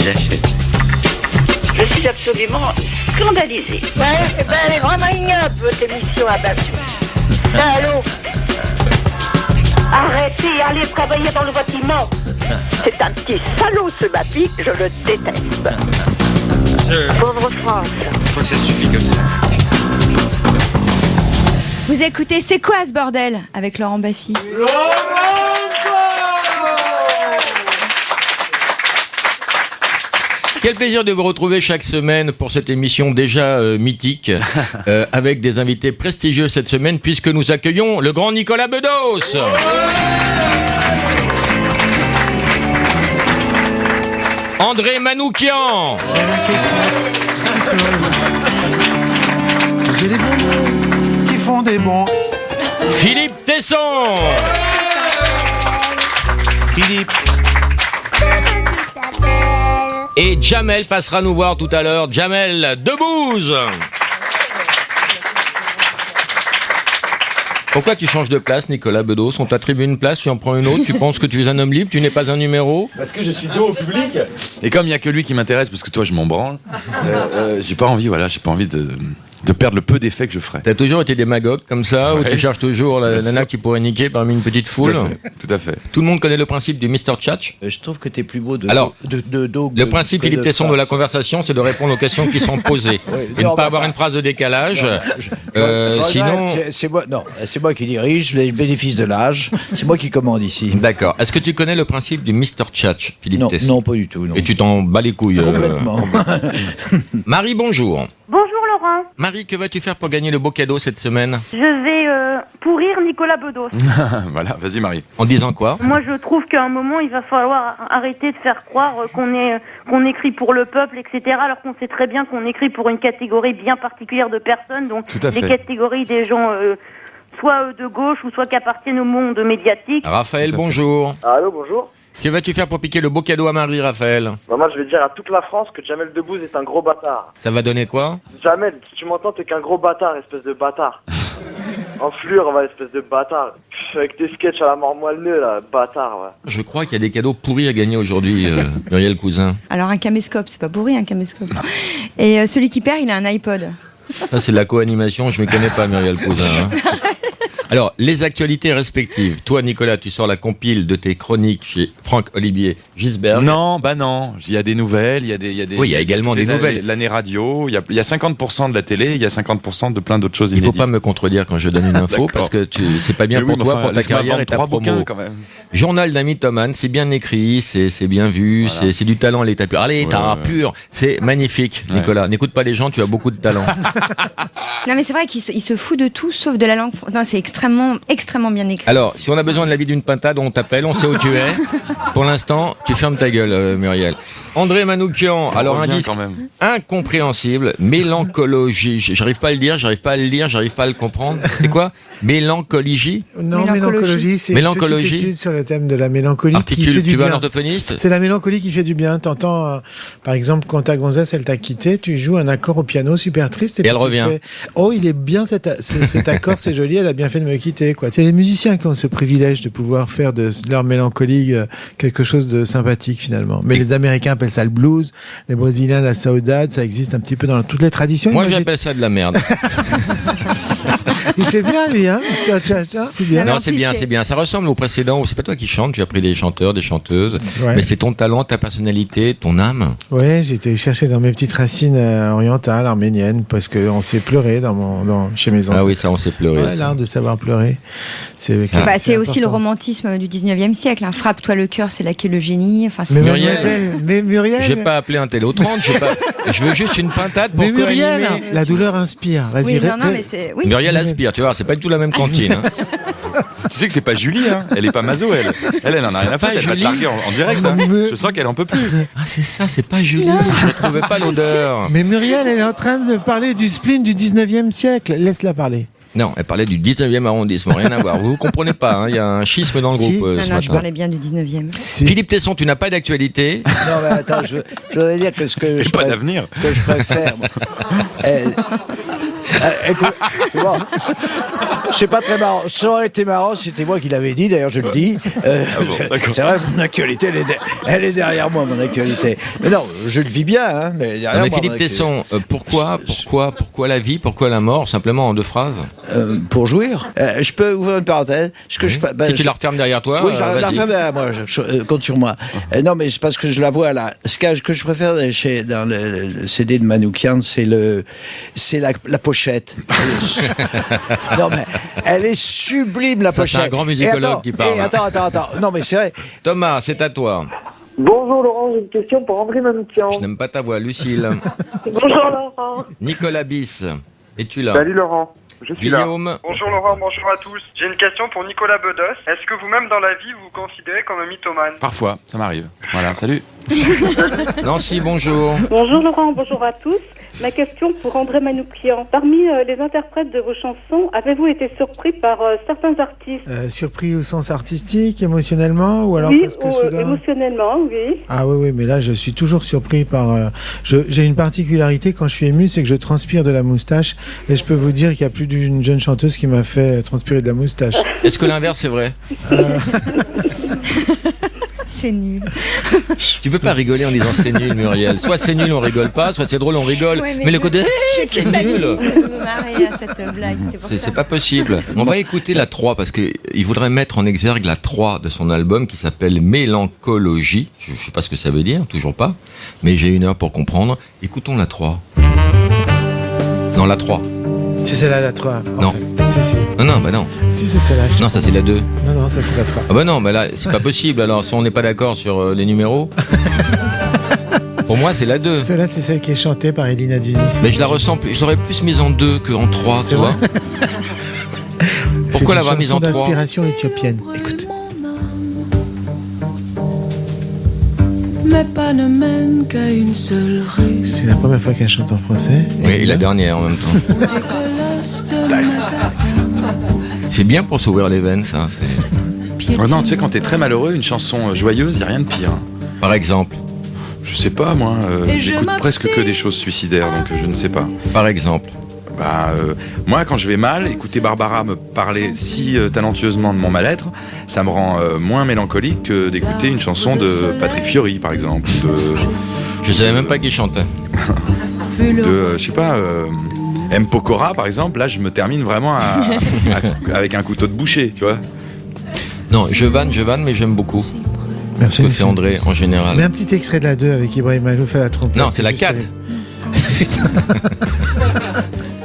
qu'il achète. Je suis absolument scandalisée. Ouais, elle est vraiment ignoble, votre émission à Babou. Allô? Arrêtez, allez travailler dans le bâtiment. C'est un petit salaud, ce Bapi, je le déteste. Pauvre France. Je crois que ça suffit comme ça. Vous écoutez C'est quoi ce bordel avec Laurent Baffy. Quel plaisir de vous retrouver chaque semaine pour cette émission déjà mythique, avec des invités prestigieux cette semaine, puisque nous accueillons le grand Nicolas Bedos. André Manoukian. J'ai des bons qui font des bons. Philippe Tesson. Philippe. Et Jamel passera nous voir tout à l'heure. Jamel Debbouze. Pourquoi tu changes de place, Nicolas Bedos? On t'attribue une place, tu en prends une autre, tu penses que tu es un homme libre, tu n'es pas un numéro? Parce que je suis dos au public. Et comme il n'y a que lui qui m'intéresse, parce que toi je m'en branle, j'ai pas envie de perdre le peu d'effet que je ferai. T'as toujours été démagogue comme ça, ou tu cherches toujours la nana qui pourrait niquer parmi une petite foule? Tout à fait. Tout le monde connaît le principe du Mr. Tchatch. Je trouve que t'es plus beau de Alors, dos le principe, Philippe Tesson, de la conversation, c'est de répondre aux questions qui sont posées. Et ne pas avoir une phrase de décalage. Sinon... C'est moi qui dirige, les bénéfices de l'âge. C'est moi qui commande ici. D'accord. Est-ce que tu connais le principe du Mr. Tchatch, Philippe Tesson? Non, pas du tout. Non. Et tu t'en bats les couilles. Complètement. Marie, bonjour. Bonjour Laurent, Marie, que vas-tu faire pour gagner le beau cadeau cette semaine? je vais pourrir Nicolas Bedos. Voilà, vas-y Marie. En disant quoi? Moi je trouve qu'à un moment il va falloir arrêter de faire croire qu'on écrit pour le peuple, etc. Alors qu'on sait très bien qu'on écrit pour une catégorie bien particulière de personnes, donc Tout à les fait. catégories des gens soit de gauche ou soit qui appartiennent au monde médiatique. Raphaël, bonjour. Allô, bonjour. Que vas-tu faire pour piquer le beau cadeau à Marie, Raphaël? Bah, moi, je vais dire à toute la France que Jamel Debbouze est un gros bâtard. Ça va donner quoi? Jamel, si tu m'entends, t'es qu'un gros bâtard, espèce de bâtard. Enflure, va, espèce de bâtard. Avec tes sketchs à la mort moelle-neu, là, bâtard, ouais. Je crois qu'il y a des cadeaux pourris à gagner aujourd'hui, Muriel Cousin. Alors un caméscope, c'est pas pourri un caméscope. Et celui qui perd, il a un iPod. Ça, c'est de la co-animation, je ne me connais pas, Muriel Cousin. Hein. Alors, les actualités respectives. Toi, Nicolas, tu sors la compile de tes chroniques chez Franck-Olivier Gisbert. Non, bah non. Il y a des nouvelles, il y a des. Oui, il y a également des nouvelles. L'année radio, il y a 50% de la télé, il y a 50% de plein d'autres choses Il inédites. faut pas me contredire quand je donne une info, parce que c'est pas bien Mais pour oui, toi, mais pour ta laisse-moi carrière vendre et ta 3 promo. bouquins quand même. Journal d'un mythomane, c'est bien écrit, c'est bien vu, Voilà. c'est du talent à l'état pur. Allez, l'état pur, c'est magnifique, Ouais. Nicolas. N'écoute pas les gens, tu as beaucoup de talent. Non mais c'est vrai qu'il se fout de tout sauf de la langue française. Non, c'est extrêmement bien écrit. Alors, si on a besoin de l'avis d'une pintade, on t'appelle, on sait où tu es. Pour l'instant, tu fermes ta gueule, Muriel. André Manoukian, alors un revient disque quand même. incompréhensible, mélancologie. J'arrive pas à le dire, j'arrive pas à le lire, j'arrive pas à le comprendre. C'est quoi? Mélancologie? Non, mélancologie, c'est une Mélancologie. petite étude sur le thème de la mélancolie qui Articule, fait du tu veux un bien. orthophoniste? C'est la mélancolie qui fait du bien. T'entends, par exemple, quand ta gonzesse, elle t'a quitté, tu joues un accord au piano super triste. Et puis elle tu revient. fais, oh, il est bien cet accord, c'est joli, elle a bien fait de me quitter, quoi. C'est les musiciens qui ont ce privilège de pouvoir faire de leur mélancolie quelque chose de sympathique, finalement. Mais les Américains appellent ça le blues, les Brésiliens la saudade, ça existe un petit peu dans toutes les traditions. Moi, Imagine- j'appelle ça de la merde. Il fait bien, lui, hein, Mr. Cha-Cha, c'est bien. Non, en c'est plus, bien, c'est- c'est bien. Ça ressemble au précédent où c'est pas toi qui chantes, tu as pris des chanteurs, des chanteuses. Ouais. Mais c'est ton talent, ta personnalité, ton âme. Ouais, j'étais chercher dans mes petites racines orientales, arméniennes, parce qu'on sait pleurer chez mes ancêtres. Ah oui, ça, on s'est pleuré. Ouais, ça. l'art de savoir pleurer. C'est Bah, c'est aussi le important. romantisme du 19e siècle. Hein. Frappe-toi le cœur, c'est là qu'est le génie. Enfin, c'est- Mais Muriel. mademoiselle, mais Muriel, J'ai pas appelé un tel au 30, je veux juste une pintade pour mais Muriel, co-animer. la douleur inspire. Vas-y, Oui, non, répète. mais c'est. Oui. Muriel aspire, tu vois, c'est pas du tout la même cantine. Hein. Tu sais que c'est pas Julie, hein. Elle est pas maso, elle. Elle en a rien à pas faire. Elle va te Julie. larguer en direct. Hein. Mais- Je sens qu'elle en peut plus. Ah, c'est ça, c'est pas Julie. Je ne trouvais pas l'odeur. Mais Muriel, elle est en train de parler du spleen du 19e siècle. Laisse-la parler. Non, elle parlait du 19e arrondissement, rien à voir. Vous comprenez pas, hein, il y a un schisme dans le Si. groupe Non, ce non, je matin. parlais bien du 19e. Si. Philippe Tesson, tu n'as pas d'actualité. Non, mais attends, je voudrais dire que ce que Et je, pas d'avenir. ce que je préfère, moi, écoute, tu vois, C'est pas très marrant. Ça aurait été marrant si c'était moi qui l'avais dit, d'ailleurs je le dis. C'est vrai, mon actualité, elle est derrière moi, mon actualité. Mais non, je le vis bien, hein, mais derrière Non, mais moi, Philippe mon Tesson, pourquoi la vie, pourquoi la mort, simplement en 2 phrases? pour jouir. Je peux ouvrir une parenthèse. Ce que Si tu la refermes derrière toi, Oui, la vas-y. referme derrière moi, compte sur moi. Non, mais c'est parce que je la vois là. Ce que je préfère dans le CD de Manoukian, c'est la pochette. Non, mais elle est sublime, la Ça, pochette. c'est un grand musicologue qui parle. Attends. Non, mais c'est vrai. Thomas, c'est à toi. Bonjour Laurent, j'ai une question pour André Manoukian. Je n'aime pas ta voix, Lucille. Bonjour Laurent. Nicolas Bis, es-tu là? Salut Laurent, je suis là. Guillaume. Bonjour Laurent, bonjour à tous. J'ai une question pour Nicolas Bedos. Est-ce que vous-même dans la vie vous vous considérez comme un mythomane? Parfois, ça m'arrive. Voilà, salut. Nancy, bonjour. Bonjour Laurent, bonjour à tous. Ma question pour André Manoukian. Parmi les interprètes de vos chansons, avez-vous été surpris par certains artistes? Surpris au sens artistique, émotionnellement, ou alors Oui, parce que soudain... émotionnellement, oui. Ah oui, mais là je suis toujours surpris par... j'ai une particularité quand je suis ému, c'est que je transpire de la moustache, et je peux vous dire qu'il y a plus d'une jeune chanteuse qui m'a fait transpirer de la moustache. Est-ce que l'inverse est vrai? C'est nul. Tu peux pas rigoler en disant c'est nul, Muriel. Soit c'est nul, on rigole pas, soit c'est drôle, on rigole. Ouais, mais le côté c'est nul. Je me marrer à cette blague. C'est pas possible. On va écouter la 3 parce qu'il voudrait mettre en exergue la 3 de son album qui s'appelle Mélancologie. Je sais pas ce que ça veut dire, toujours pas. Mais j'ai 1 heure pour comprendre. Écoutons la 3. Non, la 3. C'est celle-là, la 3. Non. Si. Non, bah non. Si, c'est celle-là. Non, ça c'est la 2. Non, ça c'est la 3. Ah bah non, bah là, c'est pas possible. Alors, si on n'est pas d'accord sur les numéros... Pour moi, c'est la 2. Celle-là, c'est celle qui est chantée par Elina Dunis. Mais je la ressens plus. Je l'aurais plus mise en 2 qu'en 3, tu vois. Pourquoi l'avoir mise en 3? C'est une chanson d'inspiration éthiopienne. Écoute. Mais pas ne mène qu'à une seule rue. C'est la première fois qu'elle chante en français. Oui, et la dernière en même temps. C'est bien pour s'ouvrir les veines, ça. Oh non, tu sais, quand t'es très malheureux, une chanson joyeuse, y a rien de pire. Par exemple? Je sais pas, moi. J'écoute presque que des choses suicidaires, donc je ne sais pas. Par exemple? Moi, quand je vais mal, écouter Barbara me parler si talentueusement de mon mal-être, ça me rend moins mélancolique que d'écouter une chanson de Patrick Fiori, par exemple. Je savais même pas qui chantait. Je sais pas, M. Pokora, par exemple, là, je me termine vraiment avec un couteau de boucher, tu vois. Non, je vanne, mais j'aime beaucoup. Merci. Ce que fait André, en général. Mais un petit extrait de la 2 avec Ibrahim Malouf à la trompette. Non, c'est la 4.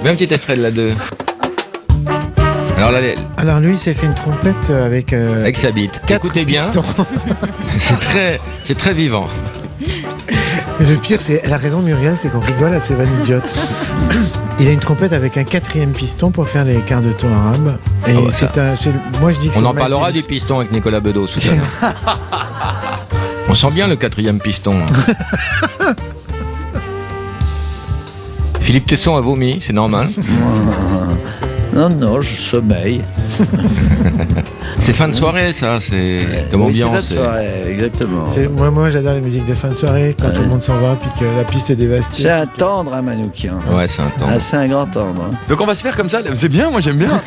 Mais un petit extrait de la 2. Alors lui, il s'est fait une trompette avec sa bite. Écoutez bien. c'est très vivant. Mais le pire, elle a raison Muriel, c'est qu'on rigole à ces vannes idiotes. Il a une trompette avec un 4e piston pour faire les quarts de ton arabe. Et moi je dis que on en parlera du piston avec Nicolas Bedos tout à l'heure. On sent bien le 4e piston. Philippe Tesson a vomi, c'est normal. Non, je sommeille. C'est fin de soirée, ça, c'est comme ambiance. C'est fin de soirée, exactement. Moi, j'adore les musiques de fin de soirée, quand tout le monde s'en va, puis que la piste est dévastée. C'est un tendre, hein, Manoukian. Ouais, c'est un tendre. Ah, c'est un grand tendre. Hein. Donc on va se faire comme ça, c'est bien, moi j'aime bien.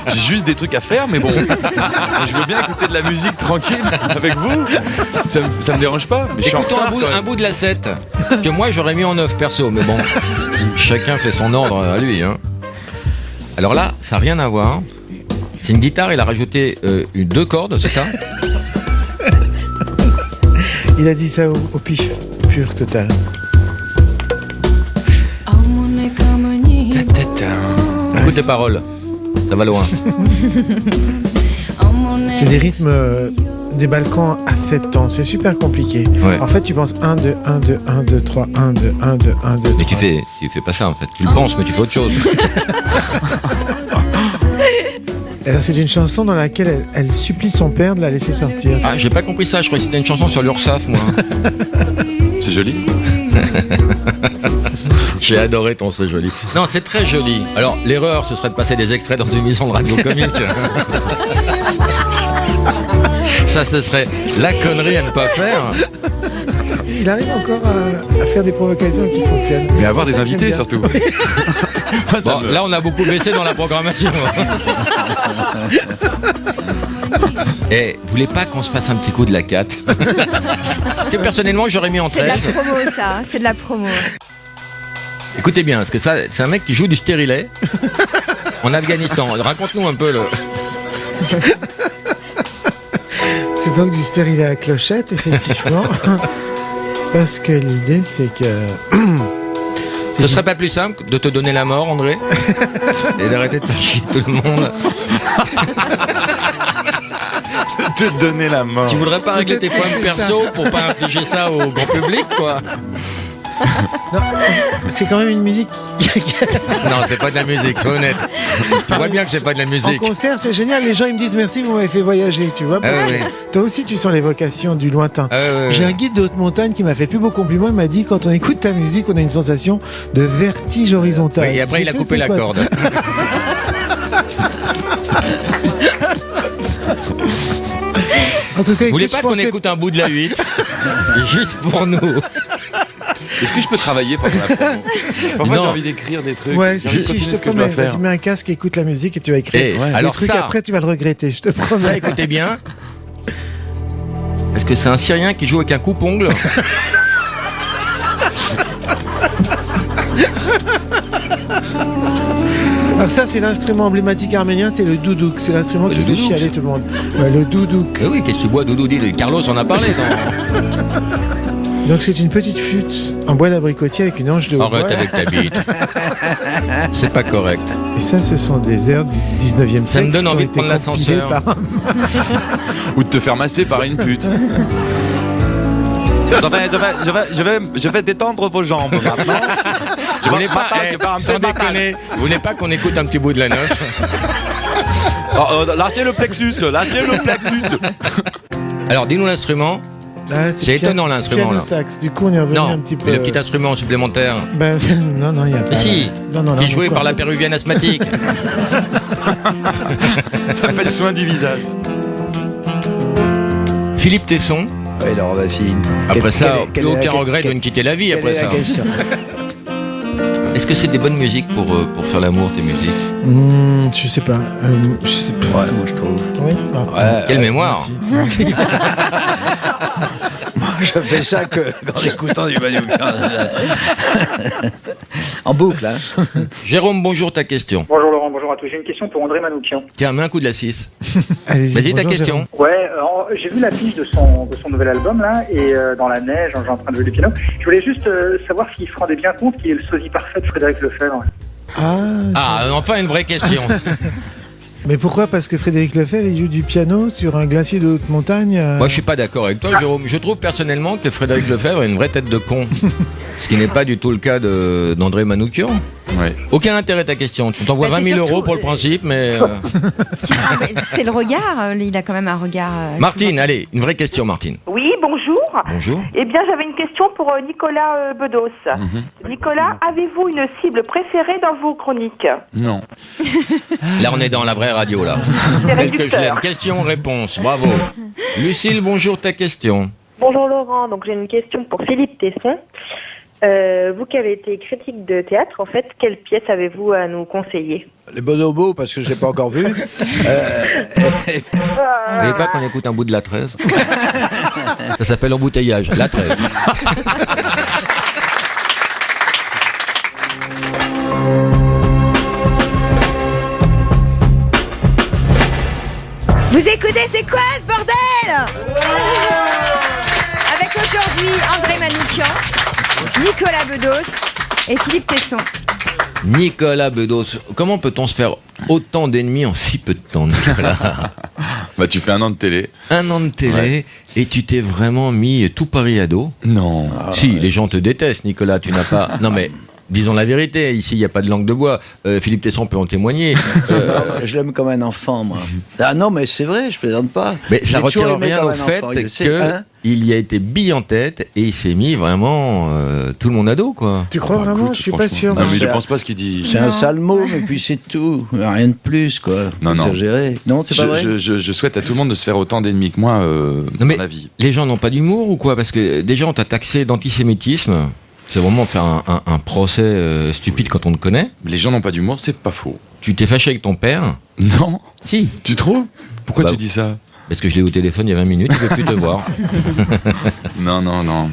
J'ai juste des trucs à faire, mais bon. Je veux bien écouter de la musique tranquille avec vous. Ça me dérange pas. Mais écoutons un bout de la 7, que moi j'aurais mis en 9 perso, mais bon, chacun fait son ordre à lui. Hein. Alors là, ça n'a rien à voir. C'est une guitare, il a rajouté 2 cordes, c'est ça? Il a dit ça au pif, pur total. Écoute les paroles, ça va loin. C'est des rythmes des Balkans à 7 temps, c'est super compliqué. Ouais. En fait, tu penses 1, 2, 1, 2, 1, 2, 3, 1, 2, 1, 2, 1, 2, 3. Mais tu fais pas ça en fait. Tu le penses, mais tu fais autre chose. Alors, c'est une chanson dans laquelle elle supplie son père de la laisser sortir. Ah, j'ai pas compris ça, je croyais que c'était une chanson sur l'URSSAF, moi. C'est joli. J'ai adoré ton c'est joli. Non, c'est très joli. Alors, l'erreur, ce serait de passer des extraits dans une émission de radio comique. Ça, ce serait la connerie à ne pas faire. Il arrive encore à faire des provocations qui fonctionnent. Mais avoir des invités surtout. Bon, là, on a beaucoup baissé dans la programmation. Eh, vous voulez pas qu'on se fasse un petit coup de la 4 que personnellement j'aurais mis en C'est de 13. la promo, ça. Hein, c'est de la promo. Écoutez bien, parce que ça, c'est un mec qui joue du stérilet en Afghanistan. Raconte-nous un peu le. C'est donc du stérilet à clochette, effectivement. Parce que l'idée, c'est que... Ce serait pas plus simple de te donner la mort, André, et d'arrêter de faire chier tout le monde. Te donner la mort. Tu voudrais pas régler tes problèmes perso pour pas infliger ça au grand public, quoi? Non, c'est quand même une musique. Non, c'est pas de la musique, sois honnête. Tu vois bien que c'est pas de la En musique. concert, c'est génial. Les gens, ils me disent merci, vous m'avez fait voyager, tu vois. Parce que oui. toi aussi, tu sens l'évocation du lointain. Oui. J'ai un guide de haute montagne qui m'a fait le plus beau compliment. Il m'a dit, quand on écoute ta musique, on a une sensation de vertige horizontal. Oui, et après, il a coupé la corde. En tout cas, Vous voulez écoute, pas je qu'on pensais- écoute un bout de la 8 juste pour nous? Est-ce que je peux travailler pendant la promo? Parfois, Non. j'ai envie d'écrire des trucs. Ouais, J'ai envie de si, je continuer te ce que je promets. dois faire. Vas-y, mets un casque, écoute la musique et tu vas écrire. Eh, des alors trucs, ça- après, tu vas le regretter, je te promets. Ça, écoutez bien. Est-ce que c'est un Syrien qui joue avec un coupe-ongle? Alors ça, c'est l'instrument emblématique arménien, c'est le doudouk. C'est l'instrument qui Le fait doudouk, chialer tout le monde. Ouais, le doudouk. Eh oui, qu'est-ce que tu bois, Doudou? Dis, Carlos en a parlé. Donc c'est une petite flûte en bois d'abricotier avec une ange de Arrête hautbois. avec ta bite. C'est pas correct. Et ça, ce sont des airs du 19e siècle. Ça me donne qui ont envie de été prendre l'ascenseur. compilés par- Ou de te faire masser par une pute. Je vais détendre vos jambes maintenant. Vous voulez pas, sans déconner, vous voulez pas qu'on écoute un petit bout de la neuf? Lâchez le plexus, lâchez le plexus. Alors, dis-nous l'instrument. Là, C'est étonnant, l'instrument, piano là. sax. Du coup, on est revenu Non, un petit peu. mais le petit instrument supplémentaire. Ben, non, il n'y a pas. Mais si, Non, qui est joué par la péruvienne asthmatique. Ça s'appelle soin du visage. Philippe Tesson. Oui, alors ma fille. Après ça, quelle plus est la- aucun regret de ne quitter la vie quelle après est la ça. question Est-ce que c'est des bonnes musiques pour faire l'amour, tes musiques? Je sais pas. Je sais pas. Ouais, moi je trouve. Oui. Ah. Quelle mémoire. Merci. Moi, je fais ça que en écoutant du Manoukian. En boucle, hein. Jérôme, bonjour, ta question. Bonjour Laurent, bonjour à tous. J'ai une question pour André Manoukian. Tiens, mets un coup de la 6. Allez-y, Vas-y, ta bonjour, question. Jérôme. Ouais, j'ai vu l'affiche de son nouvel album là, et dans la neige, j'ai en train de jouer du piano. Je voulais juste savoir s'il se rendait bien compte qu'il est le sosie parfait de Frédéric Lefebvre. Ah, enfin une vraie question. Mais pourquoi? Parce que Frédéric Lefebvre, il joue du piano sur un glacier de haute montagne. Moi, je suis pas d'accord avec toi, Jérôme. Je trouve personnellement que Frédéric Lefebvre a une vraie tête de con. Ce qui n'est pas du tout le cas d'André Manoukian. Ouais. Aucun intérêt ta question. Tu t'envoies Bah, 20 c'est 000 euros surtout, pour le principe, mais... Ah, mais c'est le regard. Il a quand même un regard. Martine, allez, une vraie question, Martine. Oui, bonjour. Bonjour. Eh bien, j'avais une question pour Nicolas Bedos. Nicolas, avez-vous une cible préférée dans vos chroniques? Non. Là, on est dans la vraie radio, là. C'est Telle que je réducteur. l'aime. Question-réponse, bravo. Lucille, bonjour, ta question. Bonjour Laurent, donc j'ai une question pour Philippe Tesson. Vous qui avez été critique de théâtre, en fait, quelle pièce avez-vous à nous conseiller? Les bonobos, parce que je ne l'ai pas encore vu. Vous voulez pas qu'on écoute un bout de la 13? Ça s'appelle embouteillage, la 13. Vous écoutez, c'est quoi ce bordel? Avec aujourd'hui André Manoukian, Nicolas Bedos et Philippe Tesson. Nicolas Bedos, comment peut-on se faire autant d'ennemis en si peu de temps, Nicolas? Bah, tu fais 1 an de télé. 1 an de télé, Ouais. et tu t'es vraiment mis tout Paris à dos? Non. Si, les gens te détestent, Nicolas, tu n'as pas... Non mais, disons la vérité, ici il n'y a pas de langue de bois. Philippe Tesson peut en témoigner. Je l'aime comme un enfant, moi. Ah non, mais c'est vrai, je plaisante pas. Mais Je ça l'ai retire toujours aimé rien comme au un fait enfant, il le sait, qu'il hein. y a été bille en tête et il s'est mis vraiment tout le monde à dos, quoi. Tu crois vraiment? Je suis pas sûr. Non, mais c'est je un- pense pas ce qu'il dit. C'est un sale mot, mais puis c'est tout. Rien de plus, quoi. Non, non. Exagéré. Non, c'est pas vrai. Je souhaite à tout le monde de se faire autant d'ennemis que moi Non, mais dans la vie. les gens n'ont pas d'humour ou quoi? Parce que déjà on t'a taxé d'antisémitisme. C'est vraiment faire un procès stupide quand on te connaît. Les gens n'ont pas d'humour, c'est pas faux. Tu t'es fâché avec ton père? Non. Si. Tu trouves? Pourquoi tu dis ça? Parce que je l'ai eu au téléphone il y a 20 minutes, il ne veut plus te voir. Non,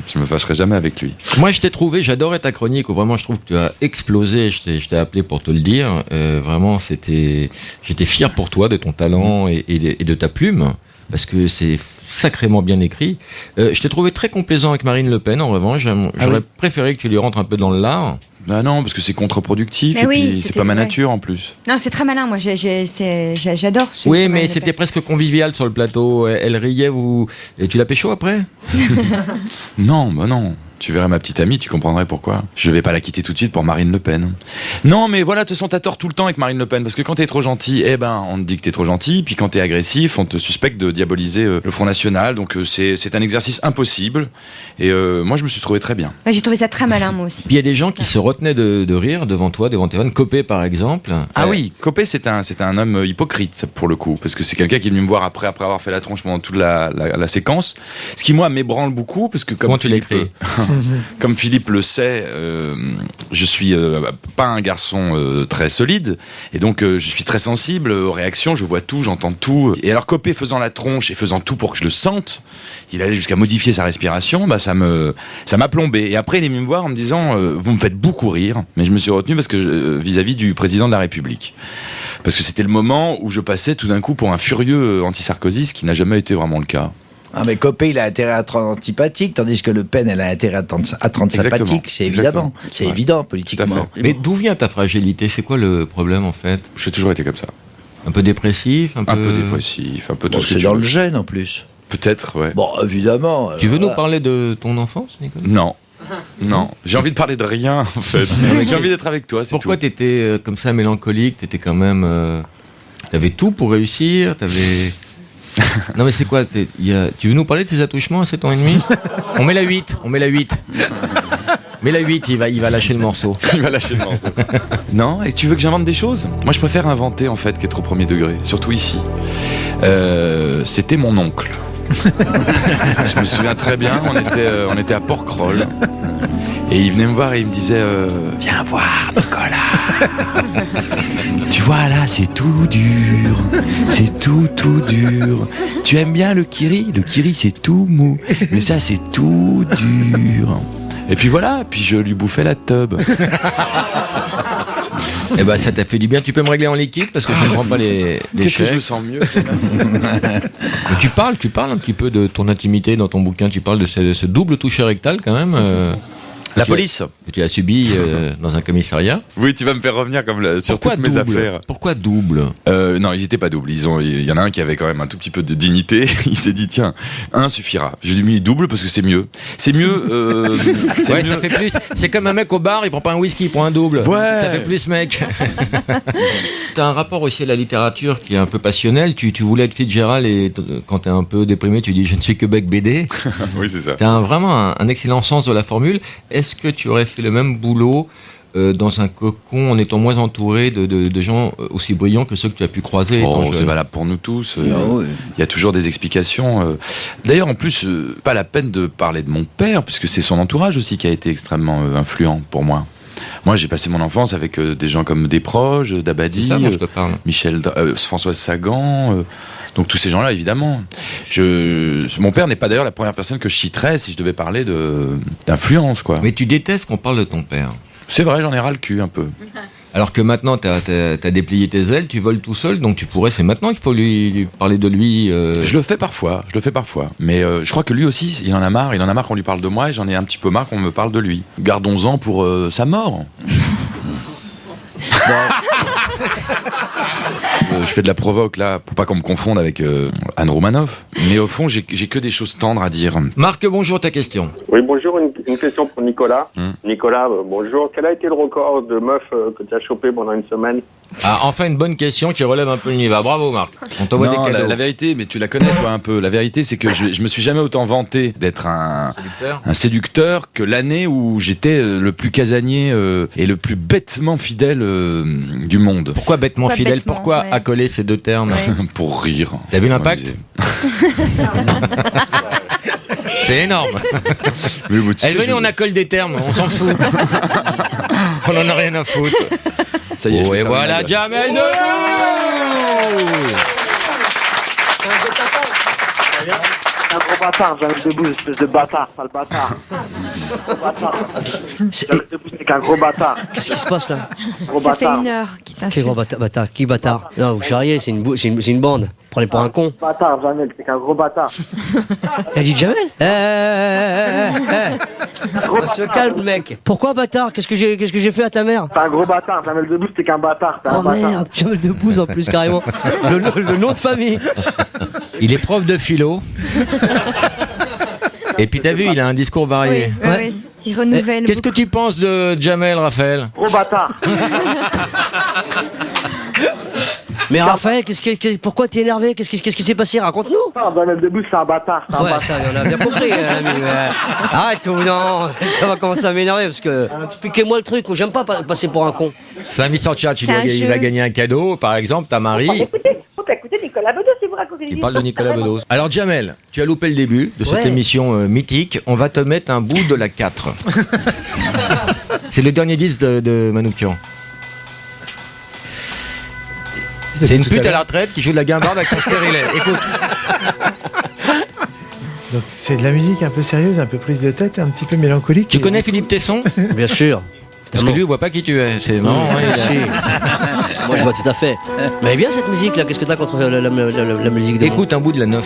je me fâcherai jamais avec lui. Moi, je t'ai trouvé, j'adorais ta chronique, où vraiment je trouve que tu as explosé, je t'ai appelé pour te le dire. Vraiment, j'étais fier pour toi, de ton talent et de ta plume, parce que c'est sacrément bien écrit. Je t'ai trouvé très complaisant avec Marine Le Pen, en revanche. J'aurais préféré que tu lui rentres un peu dans le lard. Bah non, parce que c'est contre-productif, Mais et oui, puis c'est c'était pas ma vrai. nature en plus. Non, c'est très malin, moi, j'adore ce Oui, ce mais Marine Le c'était Pen. presque convivial sur le plateau. Elle riait, et tu l'as pécho après? Non, bah non. Tu verrais ma petite amie, tu comprendrais pourquoi. Je vais pas la quitter tout de suite pour Marine Le Pen. Non, mais voilà, de toute façon, t'as tort tout le temps avec Marine Le Pen, parce que quand t'es trop gentil, on te dit que t'es trop gentil, puis quand t'es agressif, on te suspecte de diaboliser le Front National, donc c'est un exercice impossible, et moi je me suis trouvé très bien. Ouais, j'ai trouvé ça très malin, moi aussi. Puis il y a des gens qui se retenaient de rire devant toi, devant tes vannes. Copé, par exemple. Ah oui, Copé, c'est un homme hypocrite, pour le coup, parce que c'est quelqu'un qui est venu me voir après avoir fait la tronche pendant toute la séquence, ce qui, moi, m'ébranle beaucoup, parce que comme Comment tu l'as écrit? Comme Philippe le sait, je suis pas un garçon très solide, et donc je suis très sensible aux réactions, je vois tout, j'entends tout. Et alors Copé faisant la tronche et faisant tout pour que je le sente, il allait jusqu'à modifier sa respiration, ça m'a plombé. Et après il est venu me voir en me disant vous me faites beaucoup rire, mais je me suis retenu parce que vis-à-vis du président de la République. Parce que c'était le moment où je passais tout d'un coup pour un furieux anti-Sarkozy, ce qui n'a jamais été vraiment le cas. Ah, mais Copé, il a intérêt à être antipathique, tandis que Le Pen, elle a intérêt à être sympathique. C'est évidemment. C'est évident, politiquement. Mais d'où vient ta fragilité? C'est quoi le problème, en fait? J'ai toujours été comme ça. Un peu dépressif, un peu dépressif, un peu tout ce que c'est tu dans veux. le gène, en plus. Peut-être, ouais. Bon, évidemment. Tu veux nous parler de ton enfance, Nicolas? Non, j'ai envie de parler de rien, en fait. J'ai envie d'être avec toi, c'est tout. Pourquoi t'étais comme ça mélancolique? T'étais quand même... T'avais tout pour réussir, t'avais... Non mais c'est quoi? Tu veux nous parler de ces attouchements à 7 ans et demi? On met la 8. Mais la 8, il va lâcher le morceau. Il va lâcher le morceau. Non, et tu veux que j'invente des choses? Moi je préfère inventer en fait qu'être au premier degré, surtout ici. C'était mon oncle. Je me souviens très bien, on était à Porquerolles. Et il venait me voir et il me disait viens voir Nicolas. Tu vois là, c'est tout dur. C'est tout dur. Tu aimes bien le kiri? Le kiri c'est tout mou. Mais ça c'est tout dur. Et puis voilà, puis je lui bouffais la tub. Eh ben ça t'a fait du bien. Tu peux me régler en liquide parce que je ne prends pas les Qu'est-ce que chèques. je me sens mieux? Mais tu parles un petit peu de ton intimité dans ton bouquin. Tu parles de ce double toucher rectal quand même. La police. Que tu as subi dans un commissariat. Oui, tu vas me faire revenir sur toutes mes affaires. Pourquoi double? Non, ils n'étaient pas doubles. Il y en a un qui avait quand même un tout petit peu de dignité. Il s'est dit tiens, un suffira. J'ai mis double parce que c'est mieux. C'est mieux. Ouais, ça fait plus. C'est comme un mec au bar, il prend pas un whisky, il prend un double. Ouais. Ça fait plus mec. T'as un rapport aussi à la littérature qui est un peu passionnel. Tu voulais être Fitzgerald et quand t'es un peu déprimé, tu dis je ne suis que bec BD. Oui, c'est ça. T'as vraiment un excellent sens de la formule. Est-ce que tu aurais fait le même boulot dans un cocon en étant moins entouré de gens aussi brillants que ceux que tu as pu croiser? C'est valable pour nous tous. Il y a toujours des explications. D'ailleurs, en plus, pas la peine de parler de mon père, puisque c'est son entourage aussi qui a été extrêmement influent pour moi. Moi, j'ai passé mon enfance avec des gens comme Desproges, Dabadi, Françoise Sagan, donc tous ces gens-là, évidemment. Mon père n'est pas d'ailleurs la première personne que je citerais si je devais parler d'influence, quoi. Mais tu détestes qu'on parle de ton père. C'est vrai, j'en ai ras le cul un peu. Alors que maintenant, t'as déplié tes ailes, tu voles tout seul, donc c'est maintenant qu'il faut lui parler de lui. Je le fais parfois. Mais je crois que lui aussi, il en a marre qu'on lui parle de moi, et j'en ai un petit peu marre qu'on me parle de lui. Gardons-en pour sa mort. Je fais de la provoque là, pour pas qu'on me confonde avec Anne Romanoff. Mais au fond, j'ai que des choses tendres à dire. Marc, bonjour, ta question. Oui, bonjour, une question pour Nicolas. Nicolas, bonjour. Quel a été le record de meufs que tu as chopé pendant une semaine? Ah, enfin une bonne question qui relève un peu le niveau. Bravo Marc. On t'envoie des cadeaux. La vérité, mais tu la connais toi un peu. La vérité, c'est que je me suis jamais autant vanté d'être un séducteur que l'année où j'étais le plus casanier et le plus bêtement fidèle du monde. Pourquoi bêtement fidèle? Pourquoi accoler ces deux termes? Pour rire. T'as vu l'impact? C'est énorme. Venez, on accole des termes, on s'en fout. On en a rien à foutre. Ça y est, et voilà Jamel Debbouze. Un gros bâtard, Jamel Debbouze, espèce de bâtard, sale bâtard. Gros bâtard. Jamel Debbouze, c'est qu'un gros bâtard. Qu'est-ce qui se passe là? Gros Ça fait bâtard. 1 heure qu'il Quel t'insulte. gros bâtard? Qui bâtard? Non, vous charriez, c'est une bande. Prenez pour un con. Bâtard, Jamel, c'est qu'un gros bâtard. Elle dit Jamel? Se calme, mec. Pourquoi bâtard? Qu'est-ce que j'ai fait à ta mère? T'es un gros bâtard, Jamel Debbouze, c'est qu'un bâtard. T'es un Oh bâtard. merde, Jamel Debbouze en plus carrément. Le nom de famille. Il est prof de philo. Et puis t'as vu, il a un discours varié. Oui. Il renouvelle. Qu'est-ce que tu penses de Jamel, Raphaël? Gros bâtard. Mais Raphaël, pourquoi t'es énervé? Qu'est-ce qui s'est passé? Raconte-nous. Non, Jamel Debbouze, c'est un bâtard. C'est un Ouais, bâtard. ça, on a bien compris, l'ami. Arrête, non, ça va commencer à m'énerver parce que. Expliquez-moi le truc, j'aime pas passer pour un con. C'est un Mister Chat, il jeu. va gagner un cadeau. Par exemple, ta Marie Écoutez Nicolas Bedos si vous racontez qui parle de Nicolas Bedos. Alors Jamel, tu as loupé le début de cette Ouais. émission mythique. On va te mettre un bout de la 4. C'est le dernier disque de Manoukian. C'est une pute à la retraite qui joue de la guimbarde avec son stérilet. Écoute. Donc c'est de la musique un peu sérieuse, un peu prise de tête, un petit peu mélancolique. Tu connais Philippe Tesson? Bien sûr. Parce que lui, il voit pas qui tu es. C'est marrant. Ouais, Si. Moi je vois tout à fait. Mais elle est bien cette musique là, qu'est-ce que t'as contre la musique de Écoute un bout de la 9.